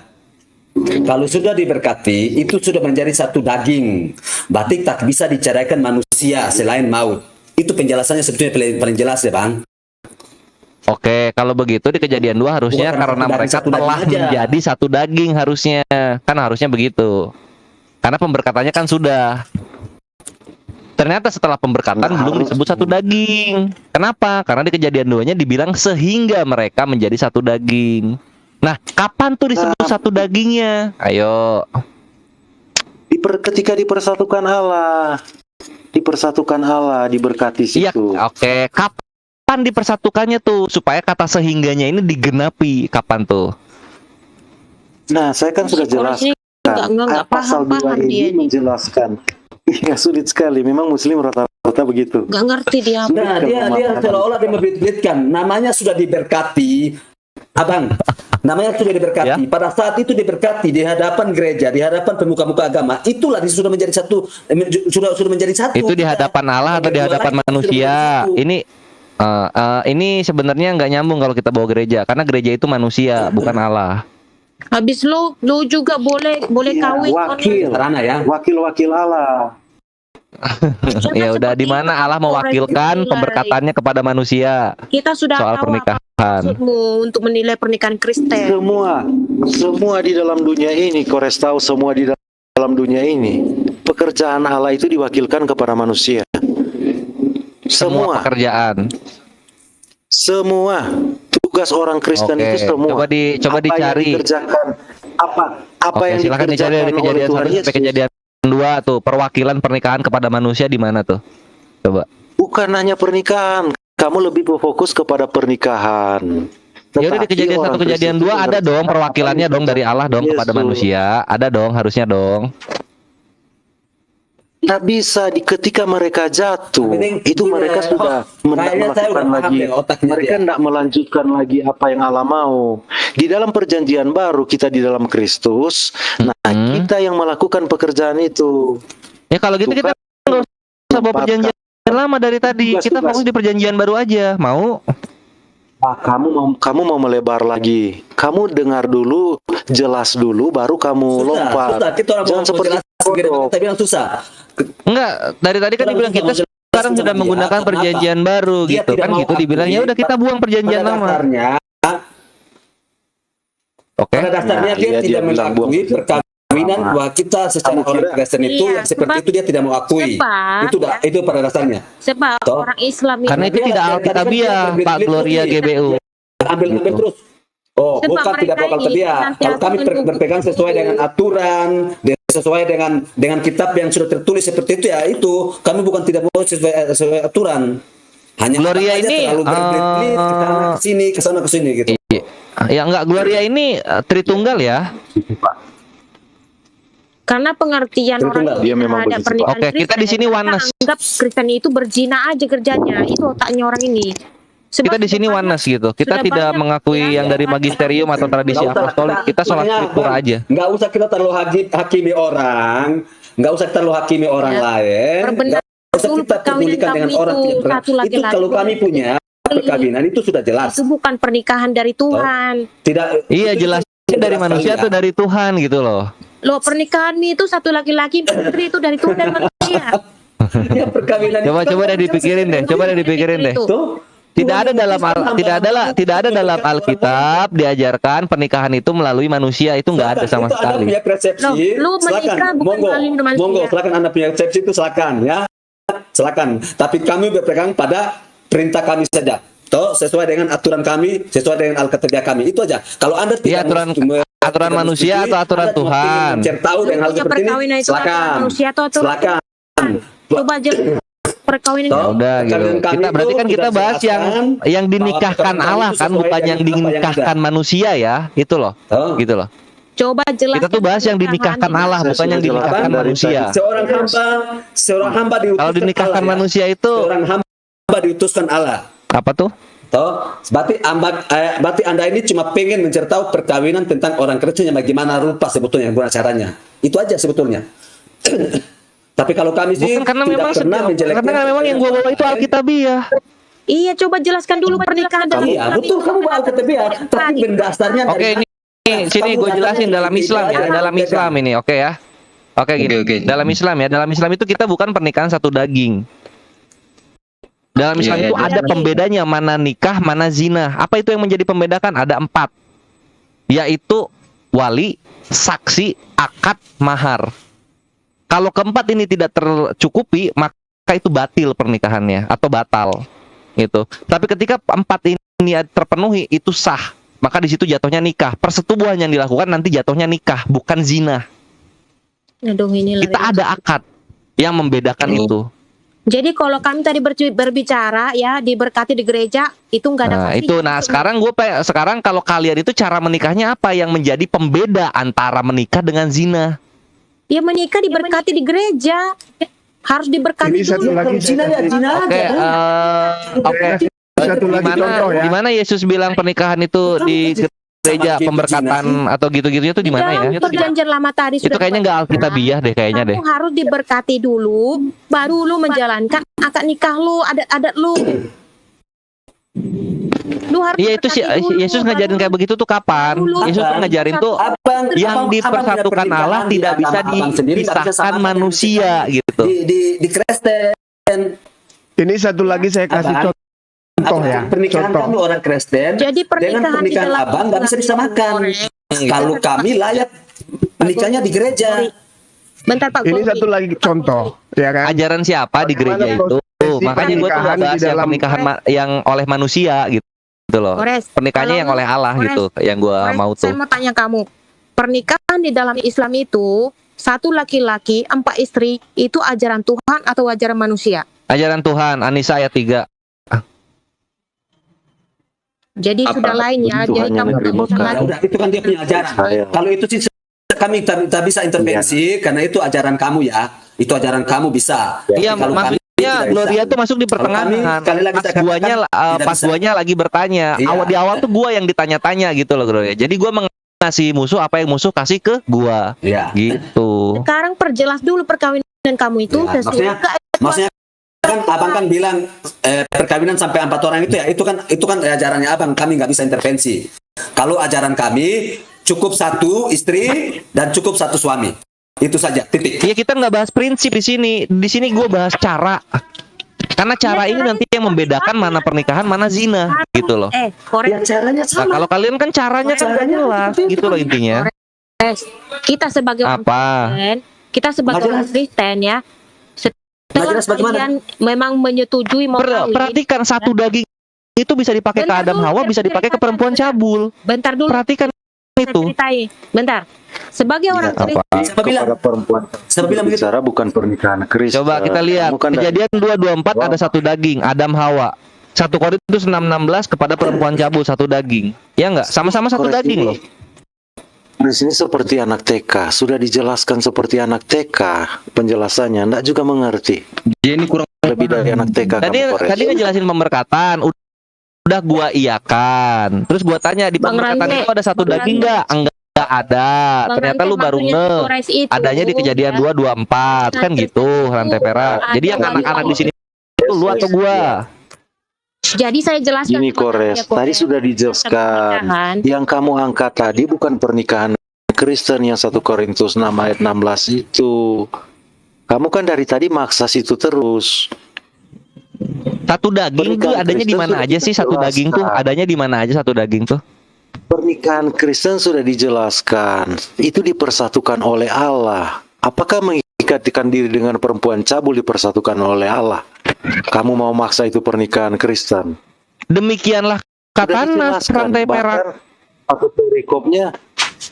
Kalau sudah diberkati, itu sudah menjadi satu daging. Berarti tak bisa diceraikan manusia selain maut. Itu penjelasannya sebetulnya paling jelas ya, Bang. Oke, kalau begitu di kejadian 2 harusnya karena mereka telah menjadi satu daging harusnya. Kan harusnya begitu. Karena pemberkatannya kan sudah. Ternyata setelah pemberkatan belum disebut satu daging. Kenapa? Karena di kejadian 2-nya dibilang sehingga mereka menjadi satu daging. Nah, kapan tuh disebut satu dagingnya? Ayo. Ketika dipersatukan Allah. Dipersatukan Allah, diberkati situ. Iya, oke. Kapan dipersatukannya tuh supaya kata sehingganya ini digenapi? Kapan tuh? Nah, saya kan sudah jelaskan. Pasal 2 ini menjelaskan. Ya sulit sekali. Memang Muslim rata-rata begitu. Gak ngerti dia. Nah, dia seolah-olah dia membelitkan. Namanya sudah diberkati, Abang. Namanya sudah diberkati. Pada saat itu diberkati di hadapan gereja, di hadapan pemuka-pemuka agama. Itulah dia sudah menjadi satu. Sudah menjadi satu. Itu di hadapan Allah atau di hadapan manusia? Ini sebenarnya nggak nyambung kalau kita bawa gereja, karena gereja itu manusia, bukan Allah. Habis lu juga boleh kawin wakil Allah. Ya udah, di mana Allah mewakilkan pemberkatannya kepada manusia. Kita sudah soal tahu pernikahan. maksudmu untuk menilai pernikahan Kristen. Semua di dalam dunia ini, Kores tahu semua di dalam dunia ini, pekerjaan Allah itu diwakilkan kepada manusia. Semua pekerjaan. Semua tugas orang Kristen itu semua. Coba dicari. Apa yang silakan dicari dari kejadian 1 sampai kejadian 2 tuh, perwakilan pernikahan kepada manusia di mana tuh? Coba. Bukan hanya pernikahan, kamu lebih berfokus kepada pernikahan. Ya udah, di kejadian 1 kejadian 2 ada dong perwakilannya dong dari Allah dong kepada manusia. Ada dong, harusnya dong. Tak bisa ketika mereka jatuh, itu mereka sudah melakukan lagi. Mereka tidak melanjutkan lagi apa yang Allah mau. Di dalam perjanjian baru kita di dalam Kristus, kita yang melakukan pekerjaan itu. Ya kalau gitu kita nggak usah bawa perjanjian lama dari tadi. Kita fokus di perjanjian baru aja. Mau? Kamu mau melebar lagi. Kamu dengar dulu, jelas dulu, baru kamu lompat. Jangan seperti tapi yang susah. Enggak, dari tadi kan dibilang kita sekarang sudah menggunakan perjanjian baru gitu kan, gitu dibilang ya udah kita buang perjanjian lama. Pada dasarnya dia tidak mengakui perkawinan bahwa kita secara orang Kristen itu yang seperti itu dia tidak mau akui. Itu pada dasarnya. Sebab orang Islam karena itu tidak alkitabiah, Pak Gloria GBU. Ambil terus. Bukan tidak bakal terbiak. Kalau kami berpegang sesuai dengan aturan, sesuai dengan kitab yang sudah tertulis seperti itu, ya itu kami bukan tidak mau sesuai aturan. Hanya Gloria ini terlalu berbelit-belit ke sana ke sini gitu. Ya enggak, Gloria ini Tritunggal ya. Karena pengertian orang Dia memang terhadap begitu, Pak. pernikahan Oke, kita di sini oneness. anggap Kristen itu berzina aja kerjanya. Itu otaknya orang ini. Kita di sini oneness gitu. Kita sudah tidak banyak mengakui yang dari magisterium atau tradisi Nggak usah, apostolik. Kita sholat makanya, scriptura Bang, aja. nggak usah kita terlalu hakimi orang, nggak usah terlalu hakimi orang lain. Perbenar Nggak usah dulu kita perkawinan pedulikan dengan kamu orang itu punya satu itu laki-laki. kalau kami punya perkawinan itu sudah jelas. Itu bukan pernikahan dari Tuhan. Tidak. Iya, itu jelasnya dari jelas manusia sekali, atau dari Tuhan gitu loh. Loh, pernikahan itu satu laki-laki, istri itu dari Tuhan dan manusia. Ya, perkawinan itu Coba kan deh dipikirin deh. Coba deh dipikirin deh. Itu. Tuh. Tidak ada dalam Alkitab diajarkan pernikahan itu melalui manusia, itu nggak ada sama Itu Anda sekali. punya persepsi. Loh, lu menikah silakan. bukan melalui manusia. Monggo, silakan Anda punya persepsi itu silakan ya. Silakan. Tapi kami berpegang pada perintah kami saja. Toh sesuai dengan aturan kami, sesuai dengan Alkitab kami. Itu aja. Kalau Anda Iya, aturan manusia atau aturan Tuhan. Mencari tahu dengan hal Punya seperti ini, perkawinan itu aturan silakan. manusia atau aturan Silakan. Coba aja perkawinan Toh, Ya udah gitu. perkawinan kami Kita berarti kan itu kita sudah bahas yang jelaskan dinikahkan bahwa Allah perkawinan kan, itu bukan sesuai yang dengan apa yang dinikahkan ada. manusia ya, itu loh. Toh. Gitu loh. coba jelaskan. Kita tuh bahas yang dinikahkan Allah, bukan yang dinikahkan manusia. Seorang hamba diutuskan Kalau dinikahkan Allah, ya. manusia itu Seorang hamba diutuskan Allah. apa tuh? Toh, berarti Anda ini cuma pengen mencari tahu perkawinan tentang orang Kristen yang bagaimana rupa sebetulnya, gimana caranya. Itu aja sebetulnya. Tapi kalau kami sih Bukan karena tidak memang pernah menjelekkan. karena memang yang gua bawa itu Alkitabiah. Iya, coba jelaskan dulu pernikahan dan Iya, betul kamu bawa Alkitabiah, tapi berdasarnya Oke, ini sini gue jelasin dalam Islam ya, dalam Islam ini, oke ya. Oke, gini. Oke. Dalam Islam ya, dalam Islam itu kita bukan pernikahan satu daging. Dalam Islam Iya, itu iya. ada pembedanya, mana nikah, mana zina. Apa itu yang menjadi pembedakan? Ada 4, yaitu wali, saksi, akad, mahar. Kalau keempat ini tidak tercukupi, maka itu batil pernikahannya atau batal, gitu. Tapi ketika 4 ini terpenuhi, itu sah. Maka di situ jatuhnya nikah. Persetubuhan yang dilakukan nanti jatuhnya nikah, bukan zina. Aduh, ini Kita ada akad yang membedakan itu. Jadi kalau kami tadi berbicara ya diberkati di gereja itu enggak ada Nah, kasih. itu. Nah, sekarang kalau kalian itu cara menikahnya apa yang menjadi pembeda antara menikah dengan zina? Ya menikah diberkati di gereja. Harus diberkati Ini satu dulu. lagi Zina ya, zina Oke, oke. Satu lagi contoh ya. Di mana Yesus bilang pernikahan itu di gereja, pemberkatan atau gitu-gitunya tuh di mana ya? Dalam perjanjian lama tadi Itu sudah kayaknya nggak alkitabiah deh kayaknya deh. kamu harus diberkati dulu, baru lu menjalankan akad nikah lu, adat-adat lu. Lu harus Iya, itu sih diberkati dulu, Yesus ngajarin baru- kayak begitu tuh kapan? Dulu. Yesus tuh ngajarin tuh yang dipersatukan Allah tidak bisa dipisahkan manusia gitu. Di Kristen. Ini satu lagi saya kasih Abang, contoh ya. Pernikahan Contoh. kami orang Kristen Jadi dengan pernikahan di pernikahan dalam abang nggak bisa disamakan. Kalau kami layak menikahnya di gereja. Bentar Pak Ini Gori. satu lagi contoh, ya kan? Ajaran siapa di gereja Bagaimana itu? prosesi Makanya gue tuh pernikahan gak bahas di yang dalam- pernikahan yang oleh manusia gitu loh. Gores, Pernikahannya kalau yang oleh Allah Gores, gitu, yang gue Gores, mau Saya tuh. mau tanya kamu, pernikahan di dalam Islam itu 1 laki-laki 4 istri itu ajaran Tuhan atau ajaran manusia? Ajaran Tuhan, Anisa ayat 3. Jadi Apa? sudah lain ya. Tuhan Jadi yang kamu tak menerima usah Nah, lagi. udah, itu kan dia punya ajaran. Saya. Kalau itu sih kami tak bisa intervensi karena itu ajaran kamu ya. Itu ajaran kamu bisa. Iya, Kalau kami maksudnya tidak bisa. Gloria tuh masuk di Kalau kami, pertengahan. sekali lagi Pas saya katakan, guanya tidak pas bisa. guanya lagi bertanya. Iya. Di awal tuh gua yang ditanya-tanya gitu loh Gloria. Jadi gua ngasih musuh apa yang musuh kasih ke gua. Iya. Gitu. Sekarang perjelas dulu perkawinan kamu itu Ya, sesuai maksudnya kan abang kan bilang perkawinan sampai 4 orang itu ya itu kan ajarannya abang, kami nggak bisa intervensi. Kalau ajaran kami cukup 1 istri dan cukup 1 suami, itu saja, titik. Iya, kita nggak bahas prinsip di sini. Di sini gua bahas cara. Karena cara ini nanti yang membedakan mana pernikahan mana zina gitu loh. korek. Caranya Nah, kalau kalian kan caranya kan nggak jelas gitu loh intinya. Kita sebagai orang Apa? Kristen, kita sebagai orang Kristen ya. Setelah jelas bagaimana? kalian memang menyetujui mau kawin, Perhatikan satu daging itu bisa dipakai ke Bentar Adam dulu, Hawa, bisa dipakai ke perempuan cabul. bentar dulu Perhatikan saya itu. ceritain. Bentar. Sebagai orang Apa? Kristen, Siapa bilang? Kepada perempuan Siapa bilang begitu? bicara bukan pernikahan Kristen. Coba kita lihat Kamu kan dari- Kejadian 2:24 ada satu daging, Adam Hawa. 1 Korintus 6:16 kepada perempuan cabul satu daging. Ya enggak? Sama-sama satu Kores daging ini- loh. Di sini seperti anak TK, sudah dijelaskan seperti anak TK penjelasannya, ndak juga mengerti. Dia ini kurang Lebih dari anak TK Tadi kamu, Kores. tadi ngejelasin pemberkatan, udah gua iyakan. Terus gua tanya di Bang pemberkatan Rante, itu ada satu Bang daging enggak? Enggak ada. Bang Ternyata Rante, lu baru maksudnya ngeh. Kores itu, Adanya di kejadian ya. 2:24 kan gitu, rantai perak. Jadi yang anak-anak di sini itu lu atau gua? Jadi saya jelaskan Gini kepada Kores, Anda, tadi sudah dijelaskan. pernikahan. Yang kamu angkat tadi bukan pernikahan Kristen yang 1 Korintus 6 ayat 16 itu. Kamu kan dari tadi maksa situ terus. Satu daging tuh Pernikahan adanya di Kristen mana sudah aja sih satu dijelaskan. daging tuh? Adanya di mana aja satu daging tuh? Pernikahan Kristen sudah dijelaskan. Itu dipersatukan oleh Allah. Apakah mengikatkan diri dengan perempuan cabul dipersatukan oleh Allah? Kamu mau maksa itu pernikahan Kristen? Demikianlah Sudah kata Nas dijelaskan. rantai perak.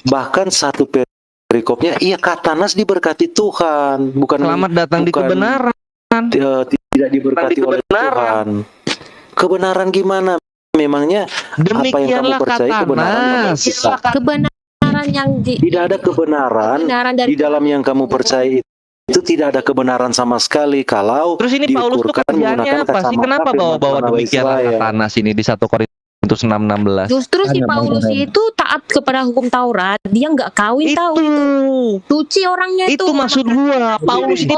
Bahkan satu perikopnya, iya kata Nas diberkati Tuhan, bukan Selamat datang di bukan, kebenaran. tidak diberkati Di oleh kebenaran. Tuhan. Kebenaran gimana? Memangnya Demikianlah apa yang kamu percaya kata kebenaran menurut Nas. kita? Kebenaran yang Tidak ada kebenaran kebenaran di dalam yang kamu percaya itu tidak ada kebenaran sama sekali kalau Terus ini Paulus tuh diukurkan kerjaannya menggunakan apa sih? kacamata Kenapa bawa-bawa firman demikianlah Israel. kata Nas ini di 1 Korintus 6:16? Justru si Paulus itu taat kepada hukum Taurat, dia nggak kawin tahu itu. Suci orangnya itu. Itu maksud gua. Paulus ini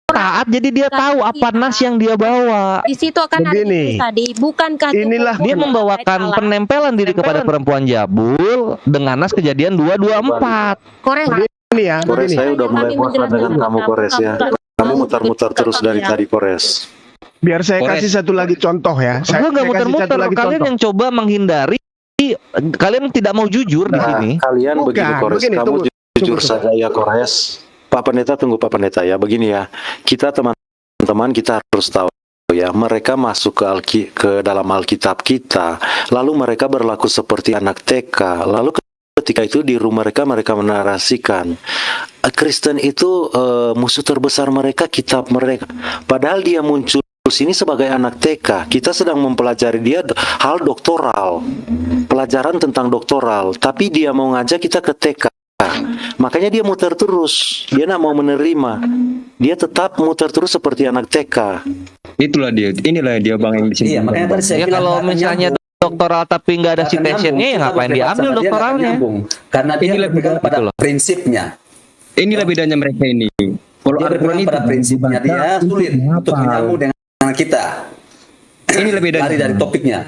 taat jadi dia tahu apa Nas yang dia bawa. Di situ akan ada Begini. tadi, bukankah itu Inilah Dia hukum membawakan Allah? penempelan diri kepada perempuan jabul dengan Nas kejadian 2:24. Kores. Ini ya, Kores, begini. saya udah mulai Kami bosan dengan menjelaskan kamu Kores ya. Kamu muter-muter terus dari tadi Kores. Biar saya Kores. kasih satu lagi contoh ya. Gua nggak kasih satu muter-muter. lagi Kalian contoh. yang coba menghindari, kalian tidak mau jujur di sini. Kalian Bukan, begini Kores, begini, kamu tunggu, jujur tunggu. saja ya Kores. Pak Pendeta, tunggu Pak Pendeta ya. Begini ya, kita teman-teman kita harus tahu ya, mereka masuk ke dalam Alkitab kita, lalu mereka berlaku seperti anak TK, lalu ketika itu di rumah mereka menarasikan Kristen itu musuh terbesar mereka kitab mereka, padahal dia muncul sini sebagai anak TK. Kita sedang mempelajari dia hal doktoral, pelajaran tentang doktoral, tapi dia mau ngajak kita ke TK. Makanya dia muter terus, dia nak mau menerima, dia tetap muter terus seperti anak TK. Itulah dia. Inilah dia Bang yang di sini. Iya, makanya tadi saya Ya bilang kalau nggak akan misalnya nyambung. doktoral tapi nggak ada Nggak akan citationnya ya nyambung. ngapain Kita diambil berdebat sama dia, nggak akan doktoralnya? nyambung. Karena dia Inilah berpegang pada betul loh. prinsipnya. Inilah bedanya mereka ini. Kalau Dia Al-Quran berpegang itu pada prinsipnya, dia sulit untuk menyambung dengan kita. inilah bedanya. Lari dari topiknya.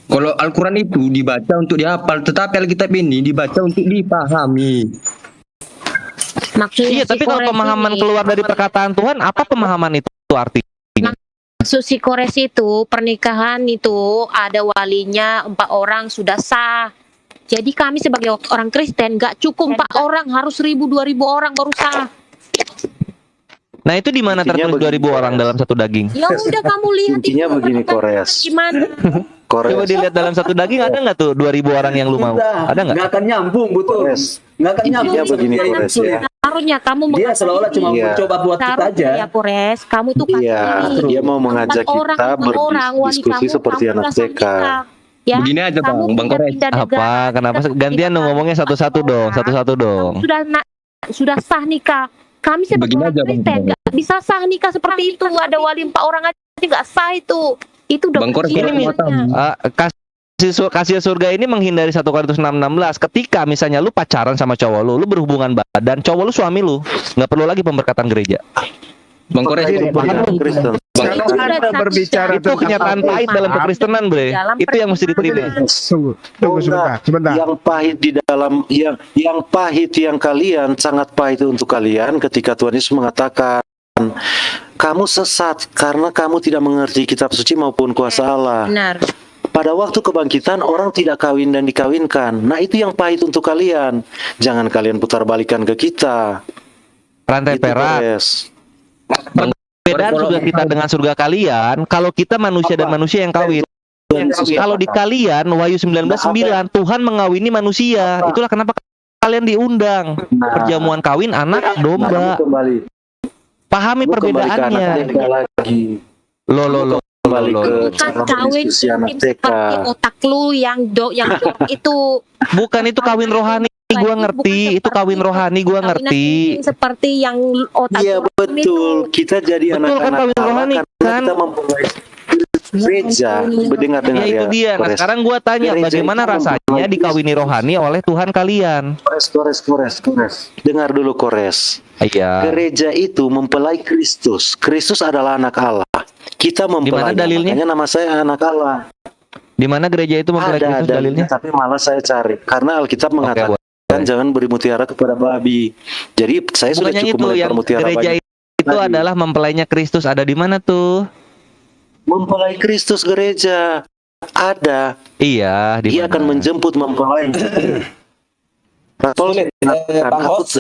Kalau Al-Quran itu dibaca untuk dihafal, tetapi Alkitab ini dibaca untuk dipahami. Maksudnya Iya, si tapi kalau Kores pemahaman ini- keluar dari perkataan Tuhan, apa pemahaman itu artinya? Maksud si Kores itu pernikahan itu ada walinya 4 orang sudah sah. Jadi kami sebagai orang Kristen nggak cukup 4 orang, harus 1.000-2.000 orang baru sah. Nah, itu di mana Intinya tertulis 2.000 begini, orang dalam satu daging? Ya udah kamu lihat Intinya itu begini, pernikahan Kores. gimana? Coba Kores, dilihat dalam satu daging ada nggak tuh 2.000 orang yang lu mau? Sudah, Ada nggak? nggak akan nyambung, betul. Kores. Nggak akan nyambung. Intinya begini, Dia yang Kores, sulit. ya. Harusnya kamu Dia seolah-olah cuma Iya. mencoba buat kita Seharusnya aja. ya Kores, kamu tuh Iya, kasih dia mau mengajak orang, kita orang, wali berdiskusi kamu, seperti kamu anak udah TK. sah. Ya, Begini aja, kamu Bang Kores. pindah negara, Apa? Kenapa? Gantian dong ngomongnya satu-satu dong, satu-satu dong. Kamu sudah sah nikah. Kami sebagai Begini orang aja, Bang Kristen Kores. nggak bisa sah nikah seperti itu. Ada wali 4 orang aja nggak sah itu. Itu udah Bang Kores, kecil ini namanya. Kasih surga ini menghindari 1 Korintus 6:16. Ketika misalnya lu pacaran sama cowok lu berhubungan badan, cowok lu suami lu, nggak perlu lagi pemberkatan gereja. Bang Kores, Pernikahan Kristen. Kalau Itu udah Anda saksi. berbicara Itu kenyataan pahit dalam kekristenan, Bre. Dalam Itu yang mesti diterima. Tunggu sebentar. Yang pahit di dalam yang pahit yang kalian sangat pahit untuk kalian ketika Tuhan Yesus mengatakan kamu sesat karena kamu tidak mengerti kitab suci maupun kuasa Allah. Benar. Pada waktu kebangkitan orang tidak kawin dan dikawinkan. Nah, itu yang pahit untuk kalian. Jangan kalian putar balikan ke kita. Rantai Itu, perak. Kores. Perbedaan surga kita dengan surga kalian, kalau kita manusia dan manusia yang kawin. Kalau di kalian Wahyu 19:9 Tuhan mengawini manusia. Itulah kenapa kalian diundang. Perjamuan kawin anak domba. Kembali. Pahami Lu kembali ke anak perbedaannya. TK lagi. Lo kembali ke Bukan cara kawin berdiskusi anak TK. seperti otak lu yang itu. Bukan itu kawin rohani, gua ngerti. Itu kawin rohani, gua ngerti. Seperti yang otak Iya lu betul, kita jadi Betul kan, anak-anak kawin Allah rohani, karena kan? kita mempunyai gereja. Mendengar-dengar Ya itu dia. Nah, Kores. sekarang gua tanya Gereja bagaimana itu rasanya mempunyai dikawini rohani oleh Tuhan kalian? Kores. Dengar dulu Kores. Iya. Gereja itu mempelai Kristus. Kristus adalah anak Allah. Kita mempelai. Di mana dalilnya? Makanya nama saya anak Allah. Di mana gereja itu mempelai Kristus dalilnya? Tapi malah saya cari karena Alkitab mengatakan jangan beri mutiara kepada babi. Jadi saya sudah Bukan yang cukup itu, yang melempar mutiara gereja babi. itu adalah mempelainya Kristus. Ada di mana tuh? Mempelai Kristus gereja ada. Iya, di Dia mana? akan menjemput mempelai. Rasul mengatakan,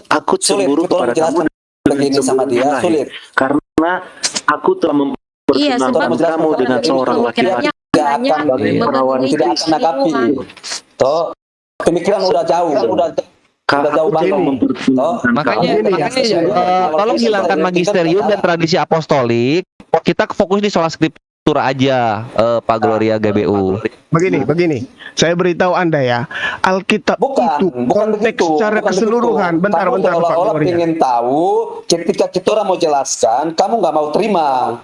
aku cemburu kepada kamu begini sama dia sulit karena aku telah Iya, sebab memperkenalkan kamu dengan seorang laki-laki. tidak akan perawan tidak akan nangkapi toh pemikiran udah jauh udah jauh banget toh Makanya tolong hilangkan magisterium dan tradisi apostolik. Kita fokus di sola skriptura aja, Pak Gloria GBU. Begini. Saya beritahu Anda ya, Alkitab itu konteks secara keseluruhan. Bentar, Pak Gloria. Ingin tahu ketika kita orang mau jelaskan, kamu nggak mau terima.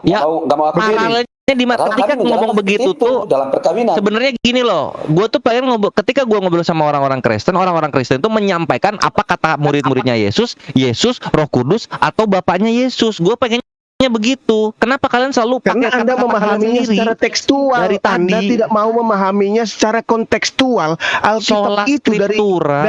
Ya, nggak mau aku paralelnya di mana ketika ngomong begitu tuh dalam perkawinan. sebenarnya gini loh, gue tuh pengen ketika gue ngobrol sama orang-orang Kristen itu menyampaikan apa kata murid-muridnya Yesus, Roh Kudus atau bapaknya Yesus. Gue pengennya begitu. Kenapa kalian selalu Karena pakai Anda kata-kata memahaminya sendiri secara tekstual. dari tadi? Anda tidak mau memahaminya secara kontekstual. Alkitab Sola itu skriptura.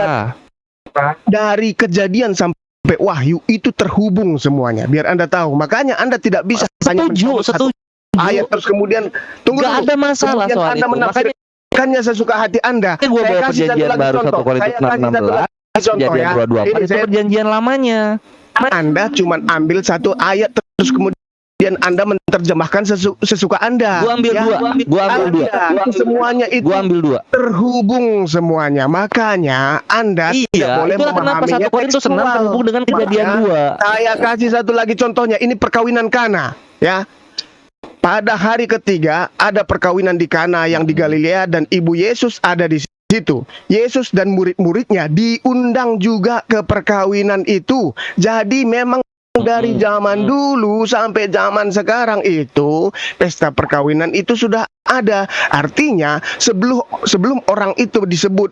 dari Kejadian sampai Wahyu itu terhubung semuanya. Biar Anda tahu. Makanya Anda tidak bisa hanya mencabut satu ayat terus kemudian Gak ada masalah kemudian soal Anda itu. menafsirkannya sesuka hati Anda. Gue bawa perjanjian baru 1 Korintus 6:16, perjanjian 2:24 itu perjanjian lamanya. Anda cuma ambil satu ayat terus kemudian Anda menerjemahkan sesuka Anda. Gua ambil dua. Semuanya itu Gua ambil dua. terhubung semuanya. Makanya Anda tidak boleh itulah kenapa memahaminya 1 Korintus 6 tekstual. terhubung dengan kejadian Makanya, 2. Saya kasih satu lagi contohnya. Ini perkawinan Kana, ya. Pada hari ketiga ada perkawinan di Kana yang di Galilea dan ibu Yesus ada di situ. Yesus dan murid-muridnya diundang juga ke perkawinan itu. Jadi memang dari zaman dulu sampai zaman sekarang itu pesta perkawinan itu sudah ada. Artinya sebelum orang itu disebut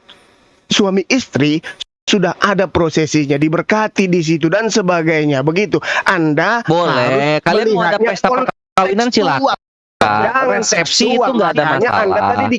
suami istri sudah ada prosesinya, diberkati di situ dan sebagainya. Begitu. Anda Boleh. Kalian mau ada pesta perkawinan silakan. Resepsi itu nggak ada masalah. Anda tadi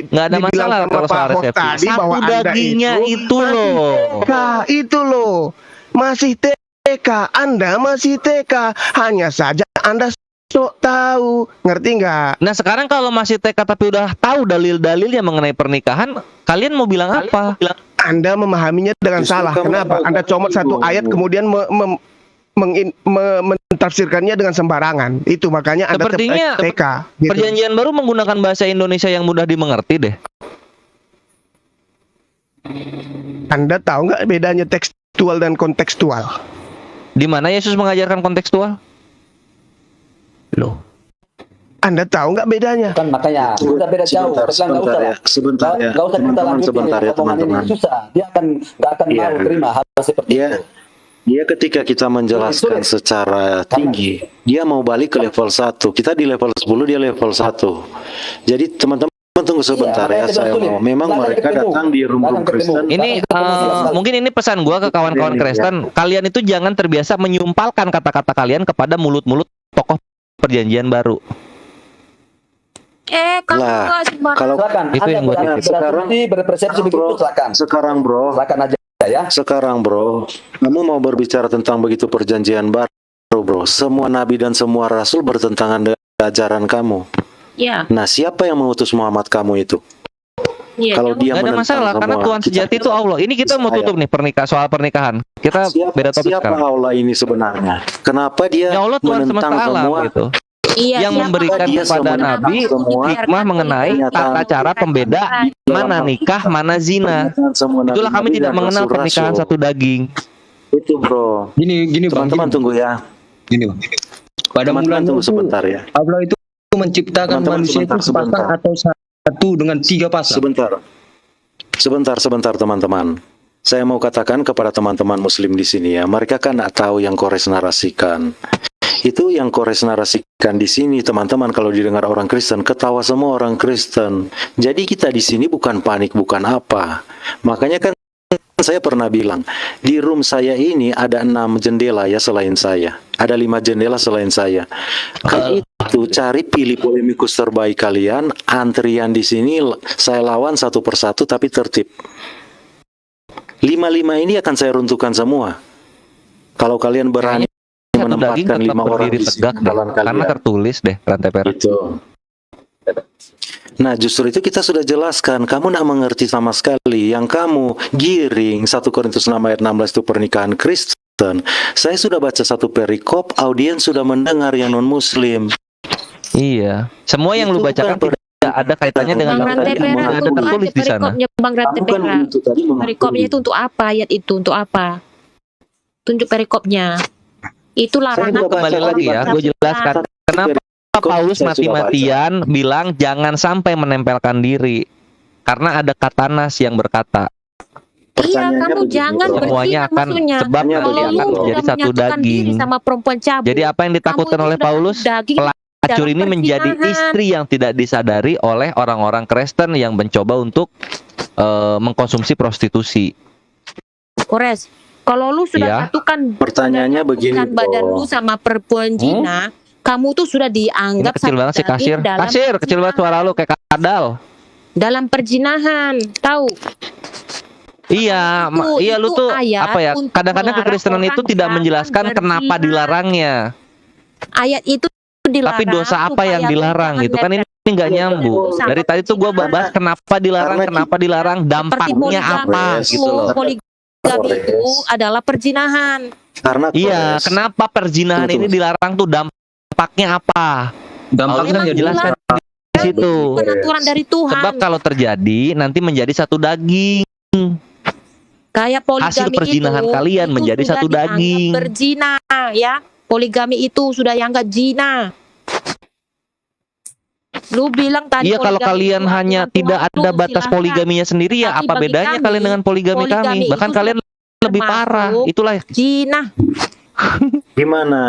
nggak ada masalah kalau soal resepsi. tadi bahwa Satu dagingnya itu loh. Itu loh. Masih TK, Anda masih TK. Hanya saja Anda sok tahu, ngerti nggak? Nah sekarang kalau masih TK tapi udah tahu dalil-dalilnya mengenai pernikahan, kalian mau bilang apa? Anda memahaminya dengan salah. Kenapa? Anda comot satu ayat kemudian mentafsirkannya dengan sembarangan. Itu makanya Anda Sepertinya TK. Gitu. Perjanjian baru menggunakan bahasa Indonesia yang mudah dimengerti deh. Anda tahu nggak bedanya tekstual dan kontekstual? Di mana Yesus mengajarkan kontekstual? Loh. Anda tahu nggak bedanya? Kan makanya udah beda jauh. Sebentar ya. Nggak usah kita lanjutin. Sebentar ya teman-teman. Ini susah. Dia nggak akan mau terima hal seperti itu. Dia ketika kita menjelaskan secara tinggi, dia mau balik ke level 1. Kita di level 10, dia level 1. Jadi teman-teman tunggu sebentar ya, saya mau. Memang mereka datang di room Kristen. Ini mungkin ini pesan gua ke kawan-kawan Kristen. Kalian itu jangan terbiasa menyumpalkan kata-kata kalian kepada mulut-mulut tokoh perjanjian baru. Kalau itu yang gua titip. Sekarang berpersepsi begitu silakan. Sekarang bro, silakan aja ya. Sekarang bro, kamu mau berbicara tentang begitu perjanjian baru bro. Semua nabi dan semua rasul bertentangan dengan ajaran kamu. Ya. Nah, siapa yang mengutus Muhammad kamu itu? Ya, Kalau dia nggak ada masalah karena Tuhan sejati itu Allah. Ini kita mau tutup nih soal pernikahan. Kita beda topik siapa sekarang. Allah ini sebenarnya? Kenapa dia Ya Allah Tuhan semesta menentang alam semua? gitu. Iya, Yang memberikan kepada Nabi hikmah mengenai tata cara pembeda mana nikah, mana zina. Itulah kami tidak mengenal pernikahan satu daging. Itu bro. Gini bang. Teman-teman tunggu ya. Gini bang. Pada Teman-teman mulanya tunggu sebentar ya. Allah itu menciptakan Teman-teman, manusia itu sebentar. sepasang atau satu dengan 3 pasang? Sebentar teman-teman. Saya mau katakan kepada teman-teman muslim di sini ya, mereka kan nggak tahu yang Kores narasikan. Itu yang Kores narasikan di sini, teman-teman, kalau didengar orang Kristen, ketawa semua orang Kristen. Jadi kita di sini bukan panik, bukan apa. Makanya kan saya pernah bilang, di room saya ini ada 6 jendela ya selain saya. Ada 5 jendela selain saya. Kalau itu cari pilih polemikus terbaik kalian, antrian di sini saya lawan satu persatu tapi tertib. 5 ini akan saya runtuhkan semua. Kalau kalian berani menempatkan 5 orang di sini dalam karena kalian. tertulis deh rantai perak. Itu. Nah justru itu kita sudah jelaskan, kamu tidak mengerti sama sekali. Yang kamu giring 1 Korintus 6 ayat 16 itu pernikahan Kristen. Saya sudah baca satu perikop, audiens sudah mendengar yang non muslim. Iya, semua yang lu Itu bacakan bukan tidak ada kaitannya dengan Bang Rantai yang Perak, ada untuk tertulis aja di sana. perikopnya Bang Rantai Bukan Perak. itu tadi Perikopnya itu untuk apa? Ayat itu untuk apa? Tunjuk perikopnya. Itu larangan. sudah baca Kembali lagi ya, gue jelaskan kenapa Paulus mati-matian bilang jangan sampai menempelkan diri, karena ada katanas yang berkata Iya, kamu jangan semuanya berzina akan maksudnya. sebab Kalau nanti Kalau akan lu menjadi sudah satu menyatukan diri daging. sama perempuan cabul. Jadi apa yang ditakutkan kamu oleh itu sudah Paulus? daging Pelacur dalam ini menjadi perzinahan. istri yang tidak disadari oleh orang-orang Kristen yang mencoba untuk mengkonsumsi prostitusi. Kores, kalau lu sudah Iya. satukan Pertanyaannya begini, bukan badan Bro. lu sama perempuan Cina, kamu tuh sudah Ini dianggap kecil banget sih kasir. Kasir, kecil banget suara lu kayak kadal. dalam perjinahan, tahu? Iya, Itu- iya lu itu tuh ayat apa ya? untuk Kadang-kadang melarang kekristenan itu orang tidak jangan menjelaskan kenapa berzina. dilarangnya. Ayat itu dilarang. Tapi dosa apa yang supaya dilarang jangan gitu kan ini nggak nyambung. Sama Dari tadi tuh gue bahas kenapa dilarang, Karena kenapa dilarang, seperti dampaknya poligami apa Yes. gitu loh. Poligami itu adalah perzinahan. Karena Iya, Kores, kenapa perzinahan Tunggu. ini dilarang tuh dampaknya apa? Dampaknya Memang ya jelaskan dilarang. di situ. Bukan aturan dari Tuhan. Sebab kalau terjadi nanti menjadi satu daging. Kayak poligami hasil perzinahan itu, kalian menjadi sudah satu dianggap daging. berzina, ya. Poligami itu sudah dianggap zina. Lu bilang tadi Iya, kalau poligami kalian itu hanya aturan tidak Tuhan, ada lu batas silahkan. poligaminya sendiri ya, Tapi apa bagi bedanya kami, kalian dengan poligami kami? poligami Bahkan itu kalian lebih parah. termasuk Itulah zina. gimana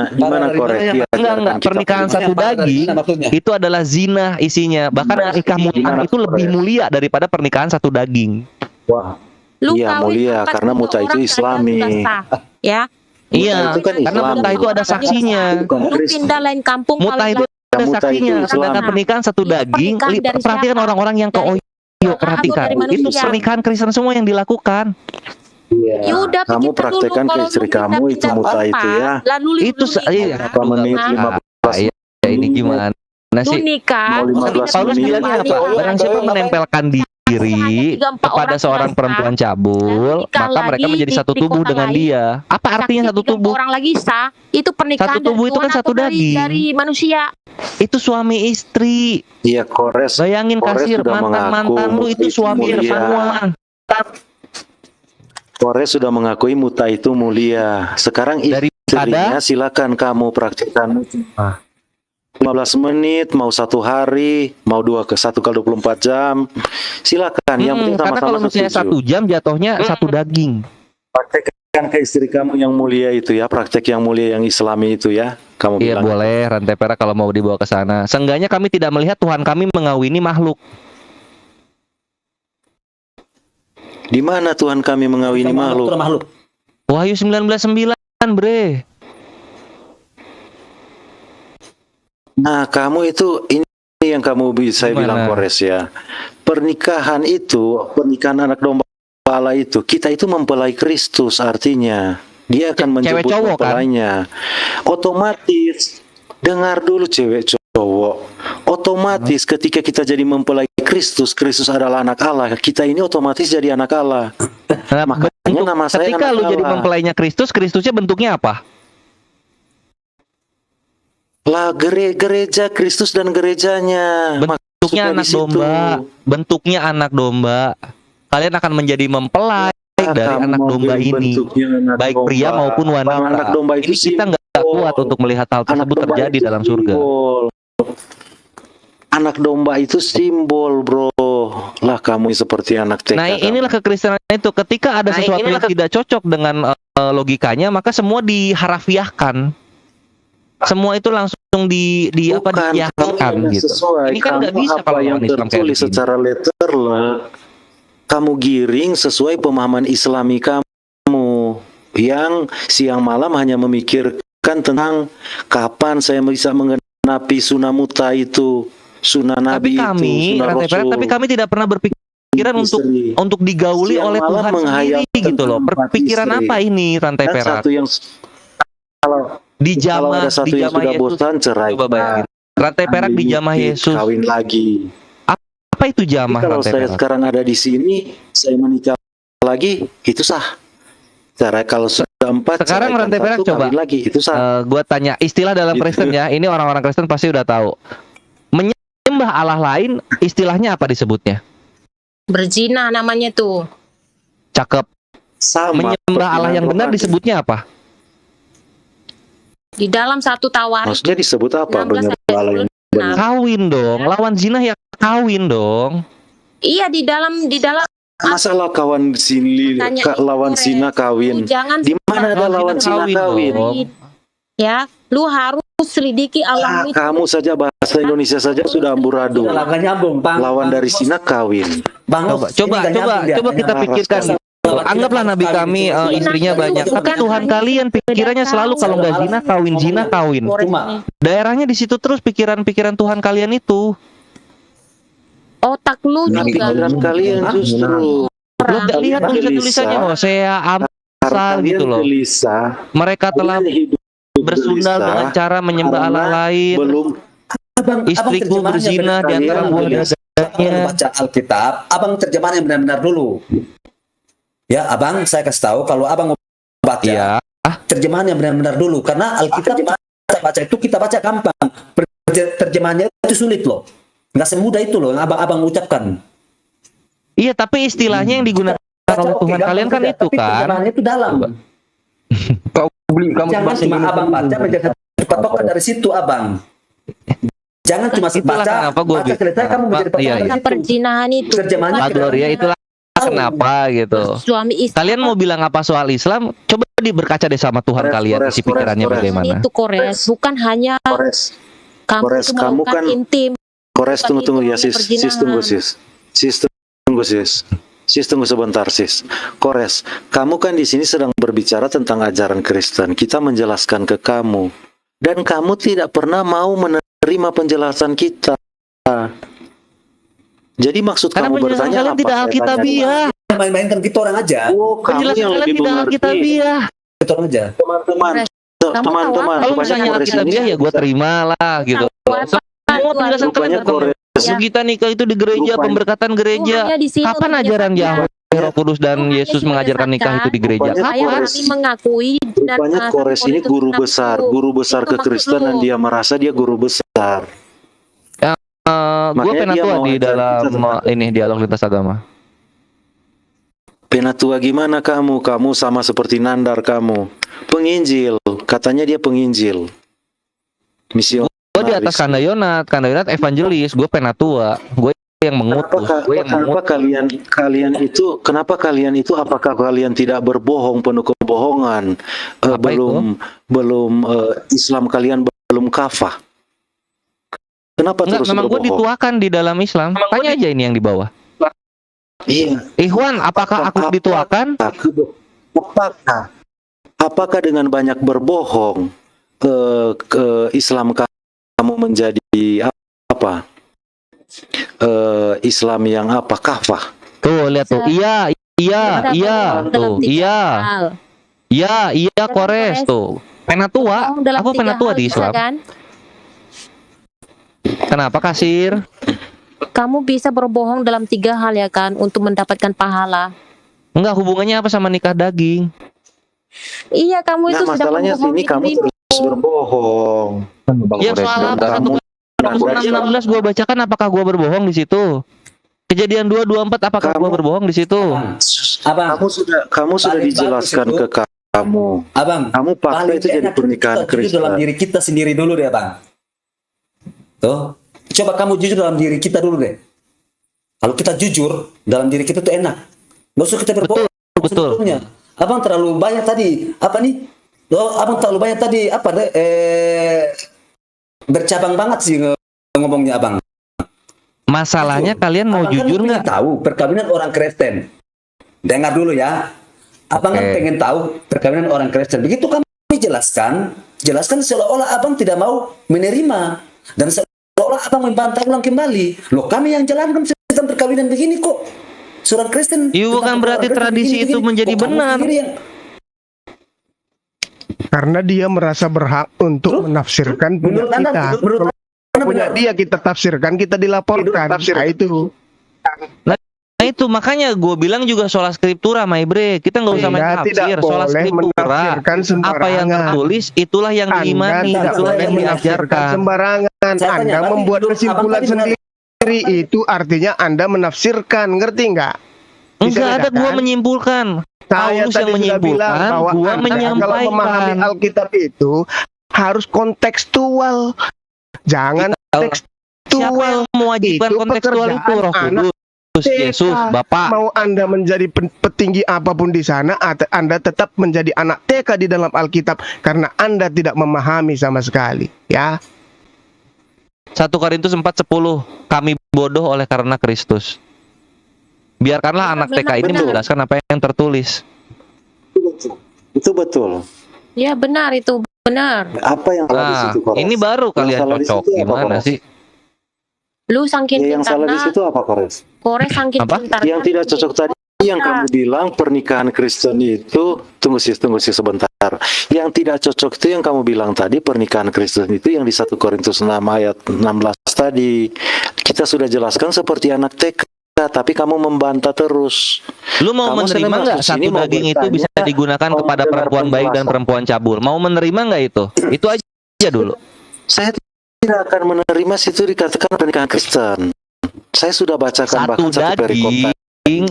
Kores? Iya, enggak kita pernikahan punya- satu daging maksudnya. itu adalah zina isinya. Bahkan nikah mut'ah itu lebih mulia daripada pernikahan satu daging. Wah, Lu Iya, kawin mulia, empat karena dua muta itu orang saja Islami. sudah sah, ya. Iya, itu kan karena Islami. mut'ah itu ada saksinya. Bukan Lu Kristen. pindah lain kampung Mut'ah itu poligami. ada Muta saksinya. itu Sedangkan Islam. pernikahan satu Itu daging, pernikahan dari perhatikan siapa? orang-orang yang ke Dari Oyo, perhatikan. dari Itu manusia. pernikahan Kristen semua yang dilakukan. Iya. Yaudah, Kamu pikirkan praktekkan dulu, ke kalau istri lu kamu itu pindah-pindah muta itu tempat, ya. Lalu Itu iya. Berapa menit? Nah. 15 Iya, ini gimana Lu sih? nikah. Mau 15 Paulus menit. bilangnya apa? Barang siapa menempelkan diri kepada seorang perempuan cabul, maka mereka menjadi satu tubuh dengan dia. Apa artinya satu tubuh? Orang lagi sah, itu pernikahan Satu tubuh dari itu kan Tuhan satu atau daging. dari manusia. Itu suami istri. Iya, Kores. Bayangin Kores kasir sudah mantan-mantan mengaku lu itu suami mulia. semua. Kores sudah mengakui muta itu mulia. Sekarang istrinya silakan kamu praktekkan. 15 menit, mau 1 hari, mau 1 kali 24 jam, silakan. Yang penting Karena sama-sama kalau misalnya setuju. 1 jam jatuhnya satu daging. Praktekkan ke istri kamu yang mulia itu ya, praktek yang mulia yang Islami itu ya. Kamu Iya bilang. boleh rantai perak kalau mau dibawa ke sana. Seenggaknya kami tidak melihat Tuhan kami mengawini makhluk. Di mana Tuhan kami mengawini makhluk? Wahyu 19:9, bre. Nah, kamu itu ini yang kamu bisa Gimana? bilang Kores ya. Pernikahan itu, pernikahan anak domba Allah itu, kita itu mempelai Kristus artinya. Dia akan Cewek menjemput cowok, kan? mempelainya. Otomatis, dengar dulu cewek cowok. Otomatis ketika kita jadi mempelai Kristus, Kristus adalah anak Allah. Kita ini otomatis jadi anak Allah. Nah, Makanya nama saya ketika anak lu jadi Allah. mempelainya Kristus, Kristusnya bentuknya apa? Lah gereja Kristus dan gerejanya. Bentuknya Maksudnya anak di situ. domba. Bentuknya anak domba. Kalian akan menjadi mempelai dari Kamu anak mau domba bilang ini, bentuknya anak baik domba. pria maupun wanita. Bang, anak domba itu Ini kita nggak kuat untuk melihat hal Anak tersebut domba terjadi itu dalam surga. simbol. Anak domba itu simbol, bro. Lah kamu seperti anak TK. Nah, inilah kekristenan itu. Ketika ada sesuatu yang tidak cocok dengan logikanya, maka semua diharafiahkan. Semua itu langsung diyakinkan gitu. Sesuai. Ini kan nggak bisa apa kalau yang lawan Islam kayak tertulis begini. secara letter lah. Kamu giring sesuai pemahaman Islami kamu yang siang malam hanya memikirkan tentang kapan saya bisa mengenapi sunnah muta itu. Sunnah Nabi tapi kami tidak pernah berpikiran untuk digauli Siang oleh malam Tuhan menghayal sendiri gitu loh. tentang Pikiran istri. apa ini rantai Dan perak? satu yang kalau Dijamah, ada satu yang dijamah sudah Yesus. bosan cerai. Coba bayangin. Rantai perak dijamah Yesus. Kawin lagi. Apa itu jamah Kalau rantai saya perak? sekarang ada di sini, saya menikah lagi, itu sah. Cara kalau sudah 4 Sekarang ceraikan rantai perak satu, coba. kawin lagi, itu sah. Gua tanya istilah dalam Gitu. Kristen ya. Ini orang-orang Kristen pasti udah tahu. Menyembah Allah lain, istilahnya apa disebutnya? Berzina namanya tuh. Cakep. Sama. Menyembah Allah yang benar disebutnya apa? Di dalam satu Tawarik Maksudnya disebut apa? 16 ayat Allah yang 26. Kawin dong. Lawan zina ya kawin dong. Iya, di dalam Masalah kawan sini Tanya lawan itu, Sina kawin. jangan Di mana ada lawan Sina kawin? dong. ya, lu harus selidiki Allah itu. Kamu saja bahasa Indonesia saja sudah amburadul. Nggak nyambung, Bang. Lawan dari Sina kawin. Bang, Coba kita pikirkan. Anggaplah nabi kami istrinya banyak, tapi Tuhan kalian pikirannya selalu kalau nggak zina kawin. Cuma Daerahnya di situ terus pikiran Tuhan kalian itu. Otak lu Nah, juga pikiran kalian justru. Lu nggak lihat tulisannya Hosea, Amsal gitu loh. Gelisah. Mereka telah Kalian hidup bersundal gelisah dengan cara menyembah Allah karena lain. belum Istriku berzina di antara buah dadanya. baca Alkitab, abang terjemahan yang benar-benar dulu. Ya, abang, saya kasih tahu kalau abang mau baca Iya. terjemahan yang benar-benar dulu, karena Alkitab baca itu kita baca gampang, terjemahannya itu sulit loh, nggak semudah itu loh yang abang ucapkan. Iya, tapi istilahnya yang digunakan oleh Oke, Tuhan gampang kalian kan saja, itu tapi kan. terjemahannya itu dalam. Jangan cuma abang baca menjadi patokan dari situ, abang. Jangan cuma Itulah baca, kenapa gua baca selesai kamu menjadi patokan iya, dari iya. situ. perzinahan itu. Terjemahannya Pak Gloria, itulah kenapa gitu. Suami istri Kalian mau bilang apa soal Islam? Coba berkaca deh sama Tuhan kalian, isi pikirannya bagaimana. itu Kores, bukan hanya Kores. kamu Kores, itu kamu melakukan kan intim. Kores, tunggu ya sis. Perzinahan. Sis tunggu sis. Sis tunggu sebentar sis. Kores, kamu kan di sini sedang berbicara tentang ajaran Kristen. Kita menjelaskan ke kamu dan kamu tidak pernah mau menerima penjelasan kita. Jadi maksud Karena kamu penjelasan bertanya kalian apa? tidak Saya alkitabiah. Main-mainkan kita orang aja, Oh, kamu Penjelasan yang kalian lebih tidak mengerti. alkitabiah. kita orang aja. Teman-teman, teman-teman, Kalau rupanya misalnya Kores alkitabiah ini ya gue terima lah gitu. Semua penjelasan kalian rupanya Kores Waktu kita nikah itu di gereja, Rupanya. pemberkatan gereja. Hanya di sini Kapan untuk ajaran menyatakan. Yahweh, Roh Kudus dan Tuhan Yesus Yesus mengajarkan nikah itu di gereja? Rupanya Saya Kapan? kami mengakui dan Rupanya Kores ini guru besar Itu maksud kekristenan. lu. Dia merasa dia guru besar. Gue Makanya dia penatua mau di ajar dalam kita tentang- ini dialog lintas agama. Penatua gimana kamu? Kamu sama seperti Nandar kamu. Penginjil, katanya dia penginjil. Misionaris. Gue di atas Kandayonat evangelis. Gue penatua. Gue yang mengutus. Kenapa kalian itu apakah kalian tidak berbohong penuh kebohongan? Apa Belum Islam kalian belum kafah. Kenapa Enggak, terus memang gue berbohong? dituakan di dalam Islam. Tanya aja ini yang di bawah. Iya. Ikhwan, apakah aku dituakan? Apakah dengan banyak berbohong ke Islam kamu menjadi apa? Islam yang apa? Kafah. Tuh, lihat tuh. Iya, tuh. Iya, Kores tuh. Penatua. Bohong dalam Aku 3 penatua hal di bisa, Islam. kan? Kenapa kasir? Kamu bisa berbohong dalam 3 hal ya kan untuk mendapatkan pahala. Nah, Enggak, hubungannya apa sama nikah daging? Iya, kamu itu Nah, sedang masalahnya sini kamu terus berbohong. Ya soal apa? 1 gue bacakan, apakah gue berbohong di situ? Kejadian 2:24, apakah gue berbohong di situ? Abang, Kamu sudah Paling dijelaskan bagus ke kamu. abang, Kamu paksa paling itu jadi enak pernikahan kita jujur dalam Kristen. diri kita sendiri dulu deh, bang. Tuh, Coba kamu jujur dalam diri kita dulu deh. Kalau kita jujur dalam diri kita tuh enak. Nggak usah kita berbohong. Betul. Sebetulnya. Abang terlalu banyak tadi apa nih? Abang terlalu banyak tadi apa deh? Bercabang banget sih ngomongnya abang. Masalahnya kalian mau abang jujur kan nggak? Tahu perkawinan orang Kristen. Dengar dulu ya. Abang kan pengen tahu perkawinan orang Kristen. Begitu kami jelaskan seolah-olah abang tidak mau menerima dan seolah abang membantah ulang kembali. Loh, kami yang jalankan sistem perkawinan begini kok. Seorang Kristen. Iya, bukan berarti tradisi itu menjadi benar. Karena dia merasa berhak untuk menafsirkan punya kita. Kalau punya dia kita tafsirkan, kita dilaporkan. Nah itu. Nah itu makanya gue bilang juga sola scriptura, my bre. Kita nggak usah main tafsir. Sola scriptura, apa yang tertulis itulah yang diimani, itulah yang diajarkan. Sembarangan. Anda membuat kesimpulan sendiri, itu artinya Anda menafsirkan, ngerti nggak? Enggak ada gua menyimpulkan. Paulus yang menyimpulkan, bahwa gua Anda menyampaikan. kalau memahami Alkitab itu harus kontekstual, jangan tekstual. Siapa yang mewajibkan kontekstual itu? Roh Kudus, Yesus, Bapak. Mau Anda menjadi petinggi apapun di sana, Anda tetap menjadi anak TK di dalam Alkitab karena Anda tidak memahami sama sekali, ya. 1 Korintus 4:10, kami bodoh oleh karena Kristus. Biarkanlah anak TK ini menjelaskan apa yang tertulis. Itu betul. Ya benar, itu benar. Apa yang salah di Nah, situ, Kores? ini baru Yang kalian salah di cocok. situ apa, Gimana Kores? sih? Lu saking Ya, yang salah di pintarnya, situ apa, Kores? Kores saking Apa? pintarnya. Yang tidak cocok tadi yang kamu bilang pernikahan Kristen itu, tunggu sih sebentar. Yang tidak cocok itu yang kamu bilang tadi pernikahan Kristen itu yang di 1 Korintus 6 ayat 16 tadi. Kita sudah jelaskan seperti anak TK, tapi kamu membantah terus. Lu mau Kamu menerima sedang nggak masuk satu sini mau daging itu bertanya, bisa digunakan mau kepada dengar perempuan baik dan penjelasan. perempuan cabul? Mau menerima nggak itu? Itu aja dulu. Saya tidak akan menerima situ dikatakan pernikahan Kristen. Saya sudah bacakan Satu bahkan satu perikop tadi. daging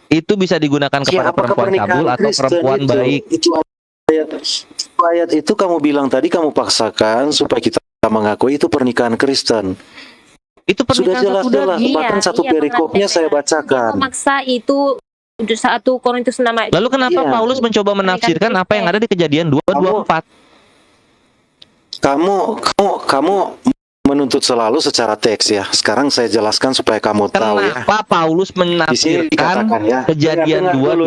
itu bisa digunakan Ya, kepada apakah perempuan pernikahan cabul atau Kristen perempuan itu, baik. Itu ayat itu kamu bilang tadi kamu paksakan supaya kita mengakui itu pernikahan Kristen. Itu Sudah pernikahan satu jelas-jelas, daging. bahkan satu perikopnya saya bacakan. Memaksa itu 1 Korintus 6 ayat. Lalu kenapa Iya. Paulus mencoba menafsirkan apa yang ada di Kejadian 2:24? Kamu menuntut selalu secara teks ya. Sekarang saya jelaskan supaya kamu tahu ya. Kenapa Paulus Di sini menafsirkan dikatakan ya. Kejadian Dengar dulu.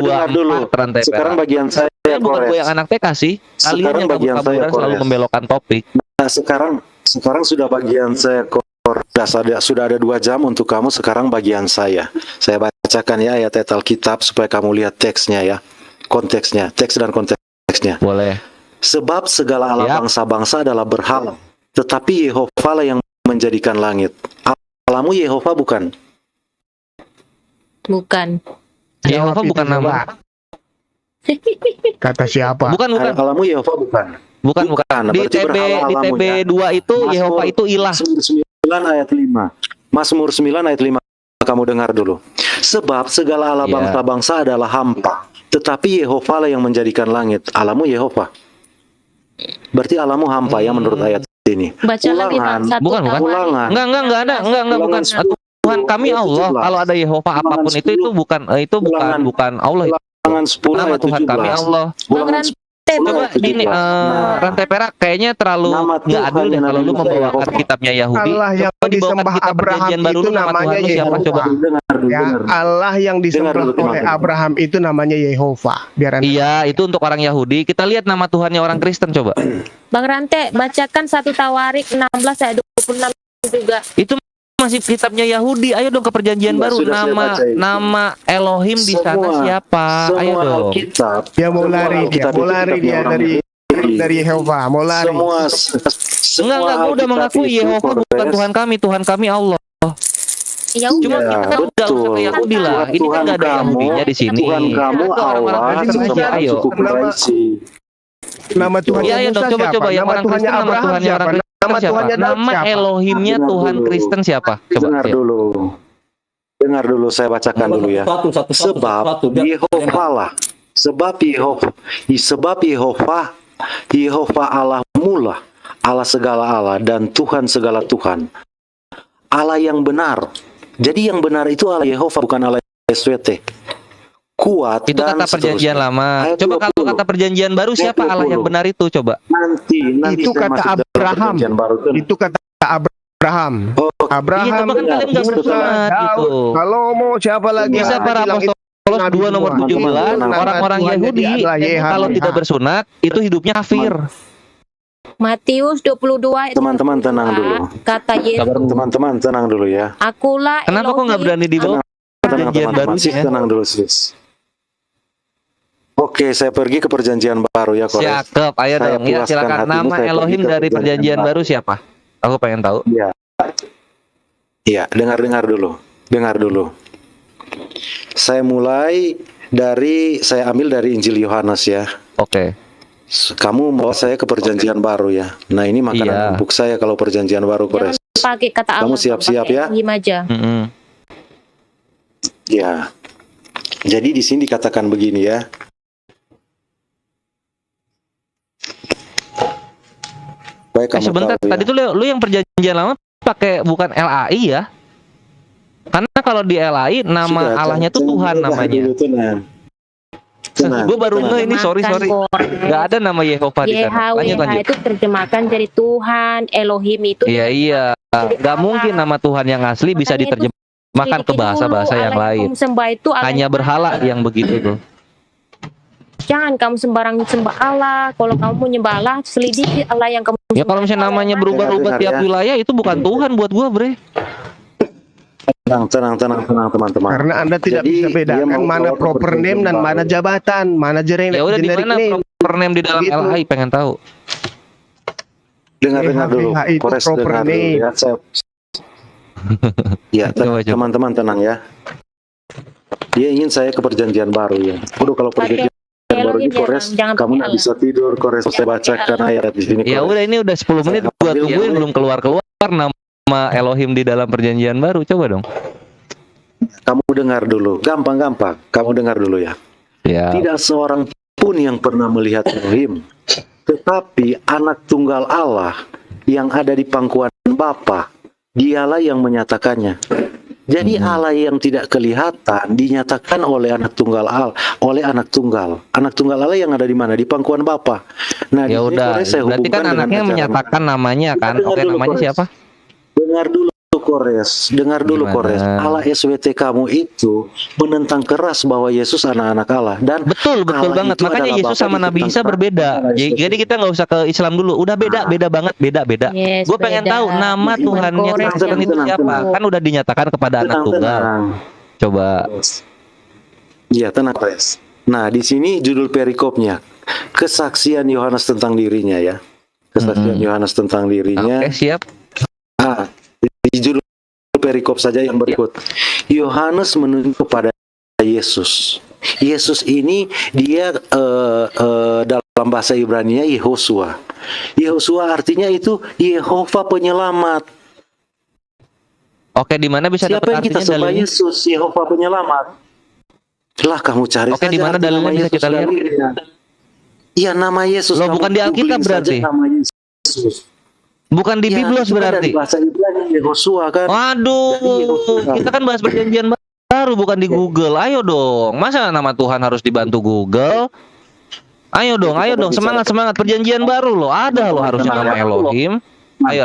2:24 rantai Sekarang perak? bagian saya, Bukan gue Kores. yang anak TK sih. Kalian Sekarang yang bagian kabur-kaburan saya, selalu Kores. membelokkan topik. Nah, sekarang sudah bagian saya, sudah ada 2 jam untuk kamu. Sekarang bagian saya bacakan ya ayat-ayat Alkitab supaya kamu lihat teksnya ya, konteksnya, teks dan konteksnya. Boleh. Sebab segala Allah Yap. bangsa-bangsa adalah berhala, tetapi Yehova lah yang menjadikan langit. Alamu Yehova bukan? Bukan. Yehova bukan nama. Kata siapa? Bukan. Alamu Yehova bukan? Bukan. Di Berarti TB berhala di alamu, TB ya. 2 itu Yehova itu ilah. Mazmur 9 ayat 5. Mazmur 9 ayat 5 kamu dengar dulu. Sebab segala Allah Iya. bangsa-bangsa adalah hampa, tetapi Yehova lah yang menjadikan langit. Alamu Yehova. Berarti alamu hampa ya menurut ayat ini. Baca lagi Ulangan. Bang, 1 Bukan. Ulangan. Enggak ada. Enggak bukan. Ulangan Tuhan kami Allah. 17. Kalau ada Yehova apapun itu bukan Ulangan. bukan Allah. Ulangan 10 Nama ayat Tuhan 17. kami Allah. Ulangan 10 Coba ayat 17. gini, Nah, rantai perak kayaknya terlalu Nama nggak adil deh Tuhan kalau lu yang membawakan Yehova. kitabnya Yahudi. Allah yang Coba dibawakan disembah kitab Abraham perjanjian baru itu lu, nama namanya Tuhan lu siapa Yehova. coba? dengar dulu, Ya, dengar. Allah yang disembah Dengar dulu, oleh teman-teman. Abraham itu namanya Yehova. Biar Anda Iya, itu untuk orang Yahudi. Kita lihat nama Tuhannya orang Kristen coba. Bang Rante, bacakan 1 Tawarik 16 ayat 26 juga. Itu masih kitabnya Yahudi. Ayo dong ke perjanjian Sudah, baru. sudah saya Nama baca itu. nama Elohim di sana Semua- siapa? Ayo Semua dong. Alkitab. dia mau Semua lari dia, Alkitab mau itu lari kitabnya dia orang dari Yehova, mau lari. Enggak, gue udah mengakui Yehova bukan Tuhan kami. Tuhan kami Allah. Ya Cuma udah. kita kan udah usah ke Yahudi lah. Ini kan nggak ada Yahudinya di sini. Tuhan kamu Itu orang-orang Allah Kristen aja, semua ayo. cukup Raisi. Nama Tuhannya Iya, iya Musa dong, siapa? coba yang Nama orang Tuhannya Kristen, nama Abraham Tuhannya siapa? orang Kristen Nama siapa? Tuhannya Daud Nama siapa? Elohimnya Dengar Tuhan dulu. Kristen siapa? Coba. Dengar ayo. dulu. Dengar dulu, saya bacakan dulu ya. Sebab Yehova lah. Sebab Yehova Allah mula, Allah segala Allah dan Tuhan segala Tuhan. Allah yang benar. Jadi yang benar itu Allah Yehova, bukan Allah SWT. Kuat Itu dan kata perjanjian seterusnya. lama. Ayat Coba kalau 20. kata perjanjian baru siapa Ayat Allah yang 20. benar itu coba? Nanti Itu saya kata masuk dalam Abraham. perjanjian baru. Itu kata Abraham. Oh, Iya, Abraham, tapi kan kalian nggak Musa, bersunat gitu. Daud, Salomo, siapa lagi? Bisa yang para bilang itu apostolos Nabi 2 nomor semua. 17, Teman-teman, orang-orang Tuhan Yahudi jadi adalah kalau YHWH. tidak bersunat itu hidupnya kafir. Matius 22 ayat Teman-teman, tenang 22, dulu. kata Yesus, teman-teman tenang dulu ya. akulah Kenapa kok nggak berani dibawa Tenang perjanjian teman-teman, sis, barunya? tenang dulu sis. Oke, saya pergi ke perjanjian baru ya, Kores. Siap, ayo Saya dong. Ya, puaskan silakan. hatimu, Nama saya Elohim pergi ke dari perjanjian baru siapa? Aku pengen tahu. Iya. Iya, dengar dulu. Dengar dulu. Saya ambil dari Injil Yohanes ya. Oke. Kamu mau saya ke perjanjian baru ya. Nah, ini makanan Iya. empuk saya kalau perjanjian baru, jangan Kores. pakai kata Allah. Kamu siap-siap pakai ya? Elohim aja. Mm-mm. Ya. Jadi di sini dikatakan begini ya. Baik, kamu Sebentar, tahu ya. tadi tuh lu yang perjanjian lama pakai bukan LAI ya? Karena kalau di LAI nama Sudah, Allahnya tuh jangan Tuhan berubah namanya. dulu, tenang. Tenang, Gue baru tenang. nge ini sorry. Nggak ada nama Yehova di sana. Lanjut. YHWH itu terjemahkan dari Tuhan, Elohim itu. Iya. Nggak mungkin nama Tuhan yang asli bisa Makanya itu diterjemahkan ke selidiki bahasa-bahasa dulu yang Allah lain. kamu sembah itu Allah Hanya yang berhala mana. yang begitu tuh. Jangan kamu sembarang sembah Allah. Kalau kamu menyembah Allah, selidiki Allah yang kamu Ya kalau misalnya sembah namanya itu Allah yang berubah-ubah Dengar, tiap ya. wilayah itu bukan Tuhan buat gua, Bre. Tenang, teman-teman. Karena Anda tidak Jadi, bisa dia bedakan mau mana bawa ke proper name perjanjian dan baru. mana jabatan, mana Ya udah di generic mana name. proper name di dalam Gitu. LAI pengen tahu. Dengar dulu. YHWH itu Kores, proper dengar dulu name. ya. Ya, Coba. teman-teman tenang ya. Dia ingin saya ke perjanjian baru ya. Udah kalau perjanjian baru di Elohim ya, Kores, jangan kamu pakai nggak Allah. bisa tidur. Kores, saya bacakan ayat di sini. Ya Kores. udah ini udah 10 menit gua ambil tungguin yang- belum keluar nama Elohim di dalam perjanjian baru. Coba dong. Kamu dengar dulu. Gampang. Kamu dengar dulu ya. Ya. Tidak seorang pun yang pernah melihat Elohim, tetapi anak tunggal Allah yang ada di pangkuan Bapa, dialah yang menyatakannya. Jadi Allah yang tidak kelihatan dinyatakan oleh anak tunggal Allah, Anak tunggal Allah yang ada di mana? Di pangkuan Bapa. Nah, Ya di sini udah. Kores saya Berarti kan hubungkan dengan anaknya ajaran. menyatakan namanya kan. Dengar Oke, dulu, namanya Kores. siapa? Dengar dulu Kores, dengar dulu Gimana? Kores. Allah SWT kamu itu menentang keras bahwa Yesus anak-anak Allah dan Betul Allah banget. itu Makanya adalah Yesus Bapa sama Nabi ditentang Isa berbeda. Allah SWT. Jadi kita nggak usah ke Islam dulu. Udah beda banget, beda. Yes, Gue pengen beda. tahu nama Iman Tuhannya Kores Kristen yang itu tenang, siapa? tenang. Kan udah dinyatakan kepada anak tunggal. Coba. Iya, tenang Kores. Nah, di sini judul perikopnya kesaksian Yohanes tentang dirinya ya. Kesaksian Yohanes tentang dirinya. Oke, siap. Di judul perikop saja yang berikut. Yohanes menunjuk kepada Yesus. Yesus ini dia dalam bahasa Ibrani-nya Yehosua. Yehosua artinya itu Yehova penyelamat. Oke, di mana bisa Siapa dapat yang kita artinya sembah? dalilnya? Yesus, Yehova penyelamat. Lah kamu cari Oke, saja di mana arti dalilnya nama bisa Yesus kita lihat? dalilnya. Iya, nama Yesus. Loh, Kamu bukan di Alkitab googling saja berarti? nama Yesus. Bukan di Ya, Biblos itu kan berarti. dari bahasa Ibrani Yehosua kan. Waduh, Dari Yehosua. kita kan bahas perjanjian baru bukan di Google. Ayo dong. Masa nama Tuhan harus dibantu Google? Ayo dong, semangat perjanjian baru loh. Ada loh harusnya nama Elohim. Ayo.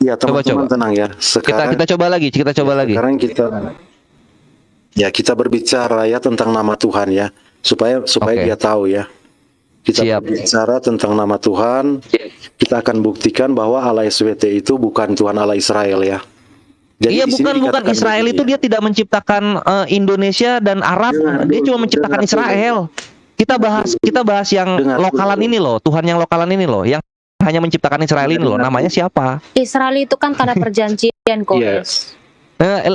Ya, Coba. teman-teman tenang ya. Sekarang Kita coba lagi. Sekarang kita berbicara ya tentang nama Tuhan ya, supaya Oke. dia tahu ya. Kita Siap. berbicara tentang nama Tuhan, kita akan buktikan bahwa Allah SWT itu bukan Tuhan Allah Israel ya. Jadi Iya, di sini bukan dikatakan Israel begini itu ya. dia tidak menciptakan Indonesia dan Arab. Dia cuma menciptakan Israel. Kita bahas yang lokalan ini loh, Tuhan yang lokalan ini loh, yang hanya menciptakan Israel ini loh. Namanya siapa? Israel itu kan karena perjanjian Kores.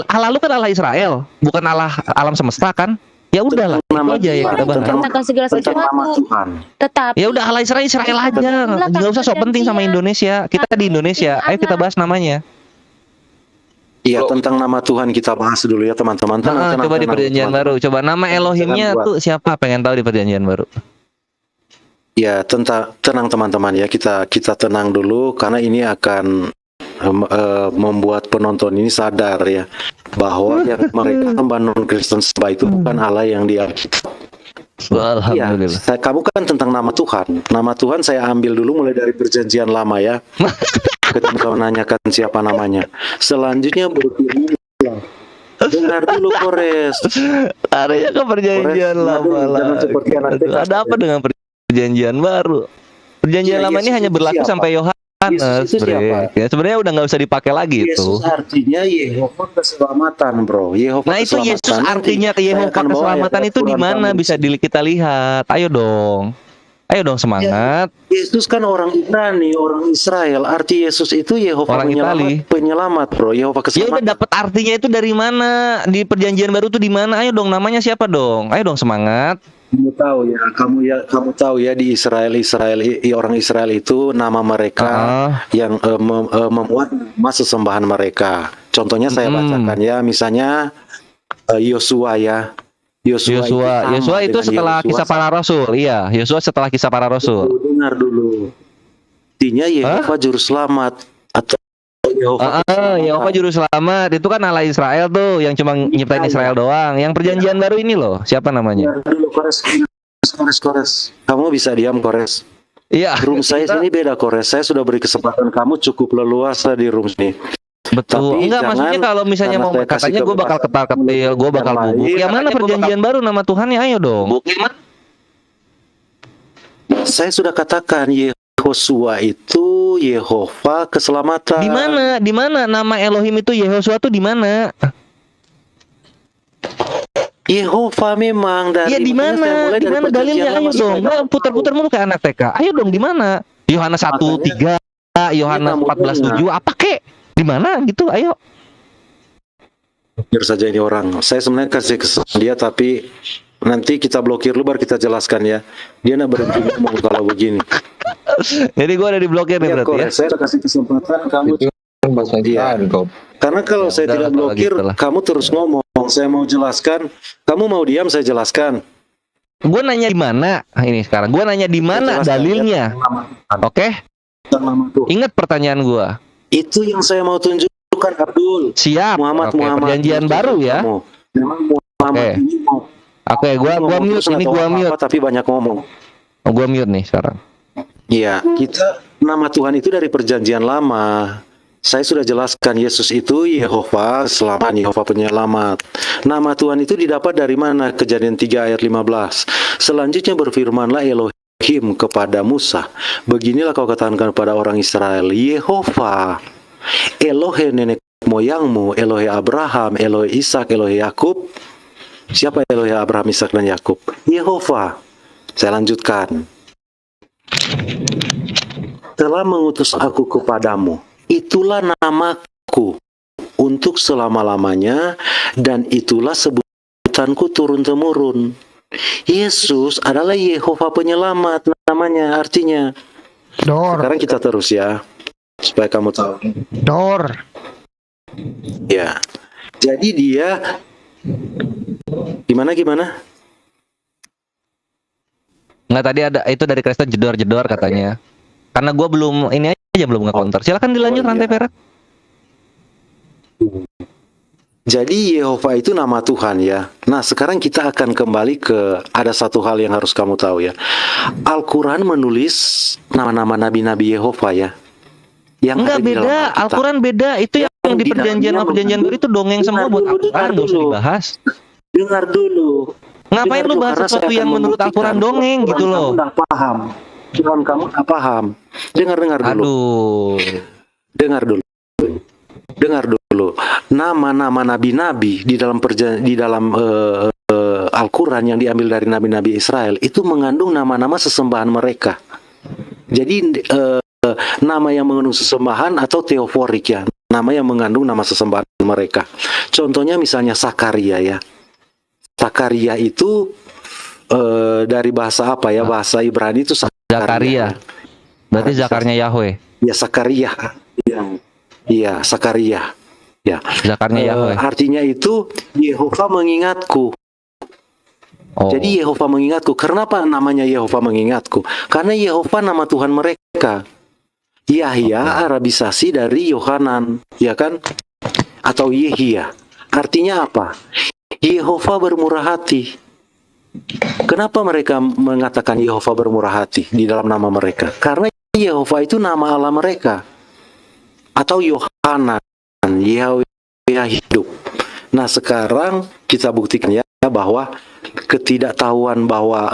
Allah lu kan Allah Israel, bukan Allah alam semesta kan? Ya udahlah, itu Nama aja yang kita Tuhan, bahas. Menciptakan segala tentang nama sesuatu. Tuhan. Tetapi Ya udah Allah Israel aja, nggak usah sok penting sama Indonesia. Kita di Indonesia, ayo kita bahas namanya. Iya, tentang nama Tuhan kita bahas dulu ya teman-teman. Coba di perjanjian baru, coba nama Elohimnya Jangan buat. tuh siapa? Pengen tahu di perjanjian baru. Ya, tenang teman-teman ya, kita tenang dulu karena ini akan membuat penonton ini sadar ya bahwa yang mereka sembah non-Kristen sembah itu bukan Allah yang di Alkitab. Iya, Alhamdulillah. kamu kan tentang nama Tuhan. Nama Tuhan saya ambil dulu mulai dari Perjanjian Lama ya. Ketika kau menanyakan siapa namanya. Selanjutnya berfirman, dengar dulu Kores. Artinya ke perjanjian lama lah. Ada apa dengan perjanjian baru? Perjanjian lama ini hanya berlaku sampai Yohanes. Yesus itu siapa? Ya, sebenarnya udah nggak usah dipakai lagi itu. Yesus artinya Yehova keselamatan, bro. Yehova Nah itu Yesus artinya Yehova keselamatan itu di mana bisa kita lihat? Ayo dong semangat. Yesus kan orang Ibrani, orang Israel. Arti Yesus itu Yehova Orang Itali. penyelamat, bro. Yehova Ya udah keselamatan. dapat artinya itu dari mana? Di perjanjian baru itu di mana? Ayo dong, namanya siapa dong? Ayo dong semangat. Kamu tahu ya di orang Israel itu nama mereka yang memuat nama sesembahan mereka. Contohnya saya bacakan ya, misalnya Yosua ya. Yosua itu setelah kisah para rasul. Iya, Yosua setelah kisah para rasul. Dengar dulu. Artinya Yehova juru selamat atau Yehova juru selamat itu kan Allah Israel tuh yang cuma nyiptain Israel doang. Yang perjanjian baru ini loh, siapa namanya? Dulu Kores. Kamu bisa diam Kores. Iya. Room saya sini beda Kores. Saya sudah beri kesempatan kamu cukup leluasa di room sini. Betul. Tapi Enggak, jangan, maksudnya kalau misalnya mau karena saya katanya kasih gue bakal ketar-ketir, gue bakal bubuk. Yang mana perjanjian baru nama Tuhannya? Ayo dong. Saya sudah katakan Yehosua itu Yehova keselamatan. Di mana nama Elohim itu Yehosua tuh di mana? Yehova memang dari. Iya di mana? Di mana dalilnya? Ayo dong. Nggak putar-putar mulu kayak anak TK. Ayo dong di mana? Yohanes 1:3, Yohanes 14:7, apa kek? Di mana gitu? Ayo. Biar saja ini orang. Saya sebenarnya kasih kesempatan dia, tapi nanti kita blokir lu baru kita jelaskan ya. Dia nak berhenti ngomong kalau begini. Jadi gue ada diblokir nih berarti ya. Saya kasih kesempatan kamu. Dia. Karena kalau saya tidak blokir, kamu terus ngomong. Saya mau jelaskan, kamu mau diam, saya jelaskan. Gue nanya di mana? Ini sekarang. Gue nanya di mana dalilnya? Oke? Ingat pertanyaan gue. Itu yang saya mau tunjukkan, Abdul. Siap. Muhammad. Perjanjian baru ya. Memang Muhammad ini mau. Oke, gua mute ini, gua mute. Tapi banyak ngomong. Oh, gua mute nih sekarang. Iya, kita nama Tuhan itu dari perjanjian lama. Saya sudah jelaskan Yesus itu Yehova selamat, Yehova penyelamat. Nama Tuhan itu didapat dari mana? Kejadian 3 ayat 15. Selanjutnya berfirmanlah Elohim kepada Musa, beginilah kau katakan kepada orang Israel, Yehova, Elohe nenek moyangmu, Elohe Abraham, Elohe Ishak, Elohe Yakub. Siapa Elohe Abraham, Ishak dan Yakub? Yehova. Saya lanjutkan. Telah mengutus aku kepadamu. Itulah namaku untuk selama-lamanya, dan itulah sebutanku turun-temurun. Yesus adalah Yehova penyelamat namanya, artinya. Sekarang kita terus ya, supaya kamu tahu. Ya. Jadi dia gimana? Nggak, tadi ada itu dari Kristen jedor-jedor katanya. Karena gue belum ini aja belum nge-counter. Silakan dilanjut rantai perak. Jadi Yehova itu nama Tuhan ya. Nah sekarang kita akan kembali ke ada satu hal yang harus kamu tahu ya. Al-Quran menulis nama-nama nabi-nabi Yehova ya. Yang enggak beda, Al-Quran beda. Itu yang di perjanjian baru itu dongeng semua buat Al-Quran, nggak usah dibahas. Dengar dulu. Ngapain lu bahas sesuatu yang menurut Al-Quran dongeng gitu loh? Kamu nggak paham. Tuhan kamu nggak paham. Dengar dulu. Dengar dulu. Nama-nama nabi-nabi di dalam Al-Quran yang diambil dari nabi-nabi Israel itu mengandung nama-nama sesembahan mereka. Jadi nama yang mengandung sesembahan atau teoforik ya, nama yang mengandung nama sesembahan mereka. Contohnya misalnya Sakaria ya. Sakaria itu dari bahasa apa ya? Bahasa Ibrani itu Zakaria. Berarti Zakarnya Yahweh. Ya Sakaria. Iya, Sakaria. Ya. Zakarnya Yahweh. Artinya itu Yehova mengingatku. Oh. Jadi Yehova mengingatku. Kenapa namanya Yehova mengingatku? Karena Yehova nama Tuhan mereka. Yahya arabisasi dari Yohanan, ya kan? Atau Yehia. Artinya apa? Yehova bermurah hati. Kenapa mereka mengatakan Yehova bermurah hati di dalam nama mereka? Karena Yehova itu nama Allah mereka. Atau Yohanan, Yahweh hidup. Nah, sekarang kita buktikan ya bahwa ketidaktahuan bahwa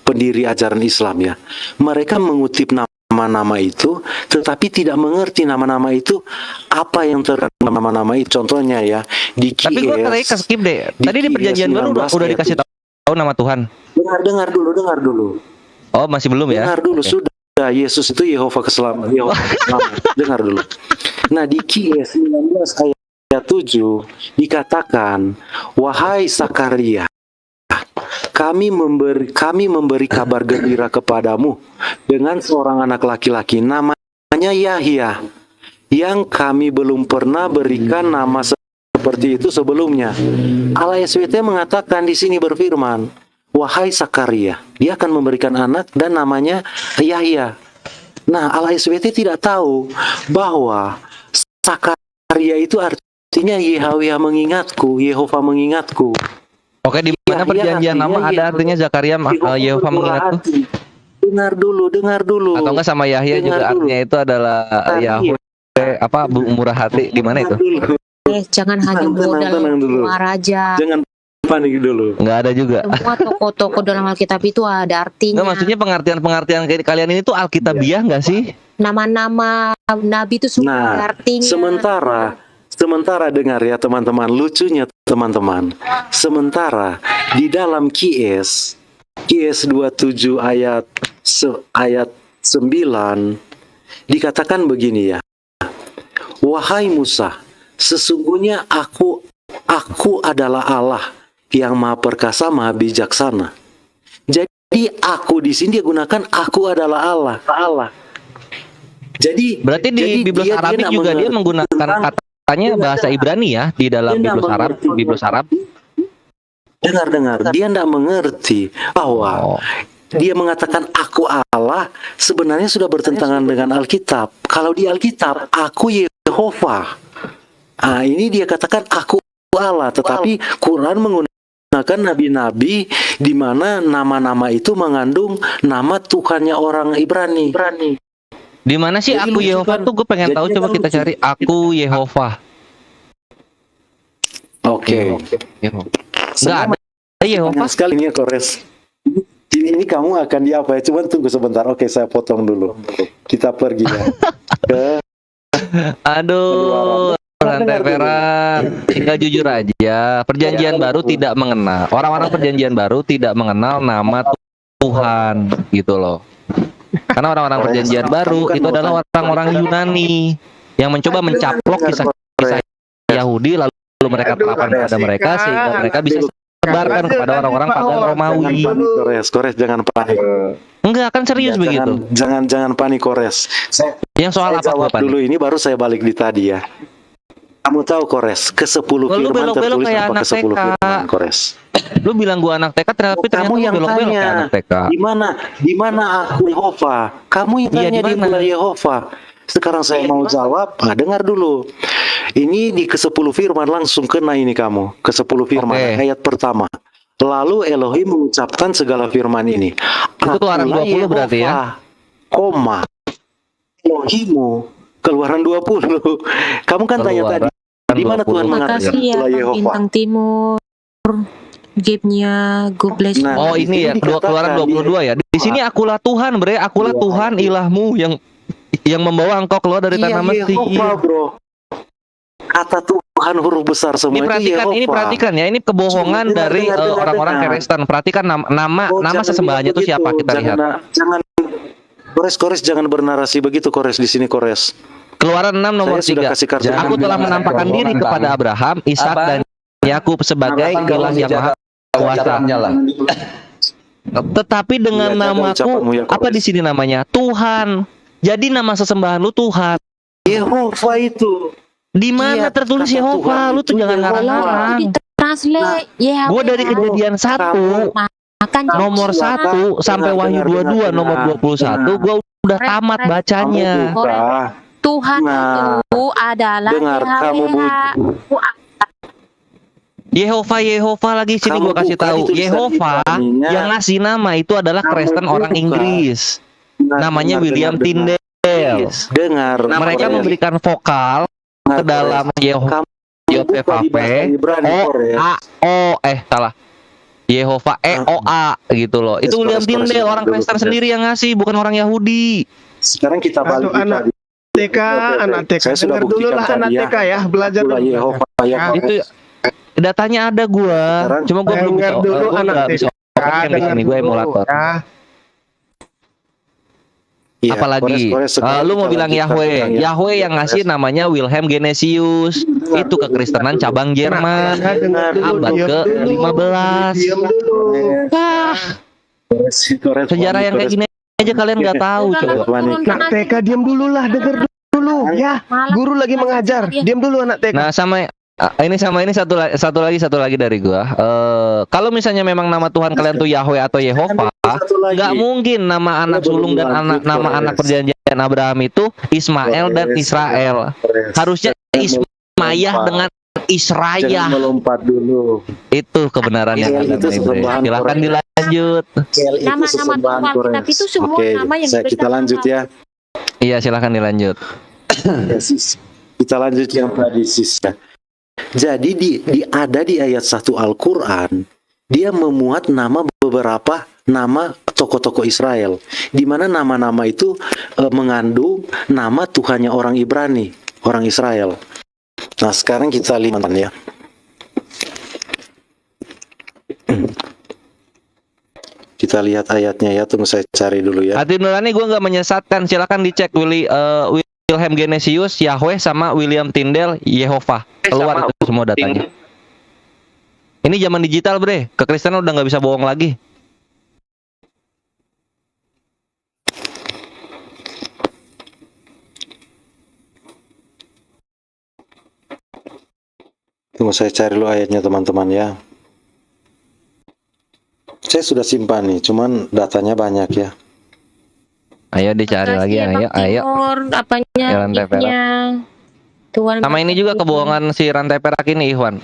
pendiri ajaran Islam ya, mereka mengutip nama-nama itu, tetapi tidak mengerti nama-nama itu apa yang nama-nama itu. Contohnya ya di KIS. Tapi gue tadi skip deh. Tadi di perjanjian baru udah dikasih tahu nama Tuhan. Dengar dulu. Oh, masih belum ya? Dengar dulu, sudah. Yesus itu Yehova keselamatan. Dengar dulu. Nah, di KIS 19 ayat 7 dikatakan, wahai Sakaria, kami memberi kabar gembira kepadamu dengan seorang anak laki-laki namanya Yahya, yang kami belum pernah berikan nama seperti itu sebelumnya. Allah SWT mengatakan di sini berfirman, wahai Sakaria, dia akan memberikan anak dan namanya Yahya. Nah, Allah SWT tidak tahu bahwa Sakaria itu artinya Yahweh mengingatku, Yehova mengingatku. Oke, di mana perjanjian lama ada artinya Zakaria Yehova mengingatku? Dengar dulu. Atau enggak sama Yahya juga artinya itu adalah Yahweh apa murah hati, di mana itu? Jangan hanya modal aja. Jangan panik dulu. Enggak ada juga. Semua toko-toko dalam Alkitab itu ada artinya. Enggak, maksudnya pengertian kayak kalian ini tuh alkitabiah enggak sih? Nama-nama nabi itu semua ada artinya. Sementara dengar ya teman-teman, lucunya teman-teman. Sementara di dalam KIS 27 ayat 9 dikatakan begini ya. Wahai Musa, sesungguhnya aku adalah Allah yang Maha Perkasa, Maha Bijaksana. Jadi aku di sini dia gunakan aku adalah Allah. Jadi berarti di Biblos Arabik juga dia menggunakan katanya bahasa Ibrani ya di dalam Biblos Arab. Dengar, dia tidak mengerti bahwa dia mengatakan aku Allah sebenarnya sudah bertentangan dengan Alkitab. Kalau di Alkitab aku Yehova. Ah, ini dia katakan aku Allah, tetapi Quran menggunakan nabi-nabi di mana nama-nama itu mengandung nama Tuhannya orang Ibrani. Di mana sih aku Yehova tuh gue pengen tahu, coba kita cari aku Yehova. Oke. Enggak ada Yehova sekali ini ya, Kores. Ini kamu akan diapa ya? Coba tunggu sebentar. Oke, saya potong dulu. Kita pergi ya. Aduh, rantai perak. Tinggal jujur aja. Perjanjian baru tidak mengenal. Orang-orang perjanjian baru tidak mengenal nama Tuhan, gitu loh. Karena orang-orang perjanjian baru itu adalah orang-orang Yunani yang mencoba mencaplok kisah-kisah Yahudi lalu mereka terapkan pada mereka sehingga mereka bisa sebarkan kepada orang-orang pagan Romawi. Kores, jangan panik. Enggak, kan serius begitu. Jangan panik, Kores. Yang soal apa jawab dulu ini baru saya balik di tadi ya. Kamu tahu, Kores, ke-10 firman tertulis apa ke-10 firman, Kores? Lu bilang gua anak TK, tapi ternyata kamu yang belok-belok tanya, anak TK. Di mana aku Yehova? Kamu yang tanya di mana Yehova? Sekarang saya mau jawab. Dengar dulu. Ini di ke-10 firman langsung kena ini kamu. Ke-10 firman ayat pertama. Lalu Elohim mengucapkan segala firman ini. Itu Keluaran 20 berarti ya? Koma. Elohimu. Keluaran 20. Kamu kan tanya tadi. Di mana Tuhan mengatakan Yehova? Bintang Timur. Game-nya Go Bless. Oh, ini ya Keluaran 22 ya. Di sini akulah Tuhan, bre. Akulah Tuhan ilahmu yang membawa engkau keluar dari tanah Mesir. Bro. Kata Tuhan huruf besar semua. Ini perhatikan ya. Ini kebohongan dari orang-orang Kristen. Perhatikan nama sesembahannya itu siapa, kita lihat. Jangan Kores jangan bernarasi begitu, Kores, di sini, Kores. Keluaran 6 nomor 3. Aku telah menampakkan diri kepada Abraham, Ishak dan Yakub sebagai ilah yang maha kuasa. Tetapi dengan namaku, apa di sini namanya? Tuhan. Jadi nama sesembahan lu Tuhan. Yehova itu. Di mana tertulis Yehova? Lu tuh jangan ngarang-ngarang. Translate. Gua dari Kejadian 1 nomor 1 sampai Wahyu 22 nomor 21 gua udah tamat bacanya. Tuhan Nah, itu adalah dengar, kamu Yehova lagi sini Kamu gua kasih buka tahu. di tulisan Yehova Ibraninya. yang ngasih nama itu adalah Kamu Kristen orang buka. Inggris. Namanya Dengar, William dengar. Tyndale. Dengar. Mereka Korea. memberikan vokal ke dalam Yehova. Kamu buka di bahasa Ibrani, Korea. Salah. Yehova O-A gitu loh. Itu William Tyndale, orang Kristen sendiri yang ngasih, bukan orang Yahudi. Sekarang kita balik Anak tadi. TK, anak TK. Saya sudah Dengar dulu buktikan lah tadi anak ya. TK ya, belajar Itulah dulu. Yehova, Yehova. Itu datanya ada gua. Sekarang Cuma gua belum dengar bisa. dulu Gua anak nggak bisa TK, open di dengar sini, gua dulu, emulator. ya. Iya, Apalagi sekarang lu mau kita bilang lanjutkan Yahweh. tentang Yahweh yang ngasih namanya Wilhelm Genesius. Itu kekristenan cabang Jerman. Dengar dulu, Abad diam dulu. ke-15. Diam dulu. Sejarah yang kayak gini aja kalian nggak tahu coba. Anak TK diam dulu lah, dengar dulu ya. Guru lagi mengajar, diam dulu anak TK. Nah, sama ini satu lagi dari gua. Kalau misalnya memang nama Tuhan kalian tuh Yahweh atau Yehova, nggak mungkin nama anak sulung dan nama anak perjanjian Abraham itu Ismail dan Israel. Harusnya Ismayah dengan Israel. Jangan melompat dulu. Itu kebenaran yang ada. Silakan dilanjut. Nama-nama Tuhan kita itu semua Oke, nama yang kita lanjut ya. Iya, silakan dilanjut. Ya, sis. Kita lanjut yang tadi, sis. Jadi ada di ayat 1 Al-Quran, dia memuat nama beberapa nama tokoh-tokoh Israel, di mana nama-nama itu mengandung nama Tuhannya orang Ibrani, orang Israel. Nah, sekarang kita lihat ya. Kita lihat ayatnya ya, tunggu saya cari dulu ya. Hati nurani gue nggak menyesatkan, silakan dicek Wilhelm Genesius, Yahweh sama William Tyndale, Yehova. Keluar itu semua datanya. Ini zaman digital, bre. Kekristenan udah nggak bisa bohong lagi. Tunggu saya cari dulu ayatnya teman-teman ya. Saya sudah simpan nih, cuman datanya banyak ya. Ayo dicari lagi, ayo. Apanya? Ya, rantai perak. Tuhan. Sama ini juga kebohongan si rantai perak ini, Ikhwan.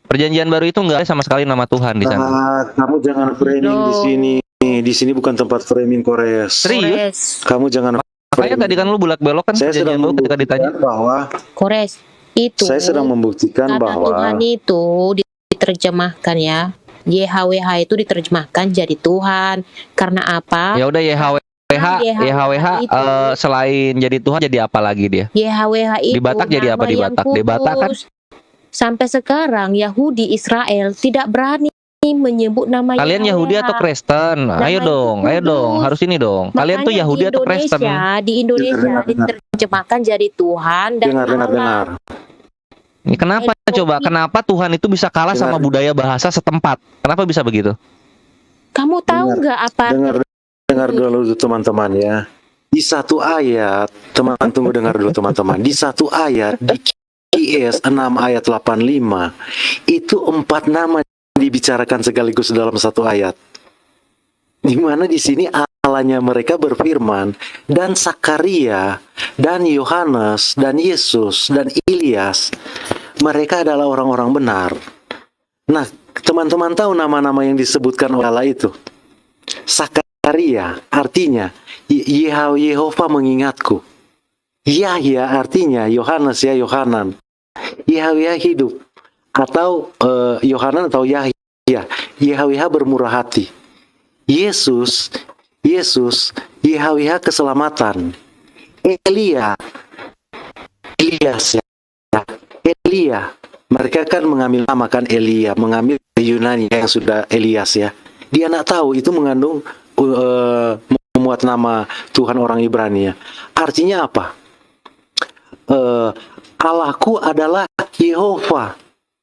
Perjanjian baru itu nggak ada sama sekali nama Tuhan di sana. Kamu jangan framing di sini. Di sini bukan tempat framing Kores. Serius? Kamu jangan. Makanya tadi kan lu bulak belok kan Saya sedang perjanjian baru ketika ditanya. bahwa Kores itu. saya sedang membuktikan kata bahwa Tuhan itu diterjemahkan ya. YHWH itu diterjemahkan jadi Tuhan. Karena apa? Ya udah YHWH selain jadi Tuhan jadi apa lagi dia? YHWH itu Di Batak jadi apa di nama yang Batak? Di Batak kan kudus. Sampai sekarang Yahudi Israel tidak berani menyebut nama kalian Yahudi atau Kristen? Ayo dong, harus ini dong. Kalian tuh Makanya Yahudi atau Kristen? Di Indonesia diterjemahkan jadi Tuhan dan dengar. Ini kenapa coba? Kenapa Tuhan itu bisa kalah sama budaya bahasa setempat? Kenapa bisa begitu? Kamu tahu nggak apa? Dengar dulu teman-teman ya. Di satu ayat, tunggu dengar dulu teman-teman. Di satu ayat di QS 6 ayat 85 itu 4 nama dibicarakan sekaligus dalam satu ayat. Di mana di sini Allahnya mereka berfirman, dan Sakaria, dan Yohanes, dan Yesus, dan Ilyas, mereka adalah orang-orang benar. Nah, teman-teman tahu nama-nama yang disebutkan oleh Allah itu? Sakaria artinya Yehova mengingatku. Yahya artinya Yohanes ya Yohanan. Yahya hidup atau Yohanan atau Yahya. Yahya bermurah hati. Yesus Yahya keselamatan. Elia mereka kan mengambil nama kan Elia, mengambil Yunani yang sudah Elias ya. Dia nak tahu itu mengandung memuat nama Tuhan orang Ibrani ya. Artinya apa? Allahku adalah Yehova.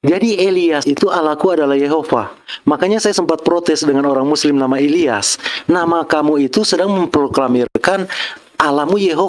Jadi Elias itu Allahku adalah Yehova. Makanya saya sempat protes dengan orang Muslim nama Ilyas. Nama kamu itu sedang memproklamirkan Allahmu Yehova.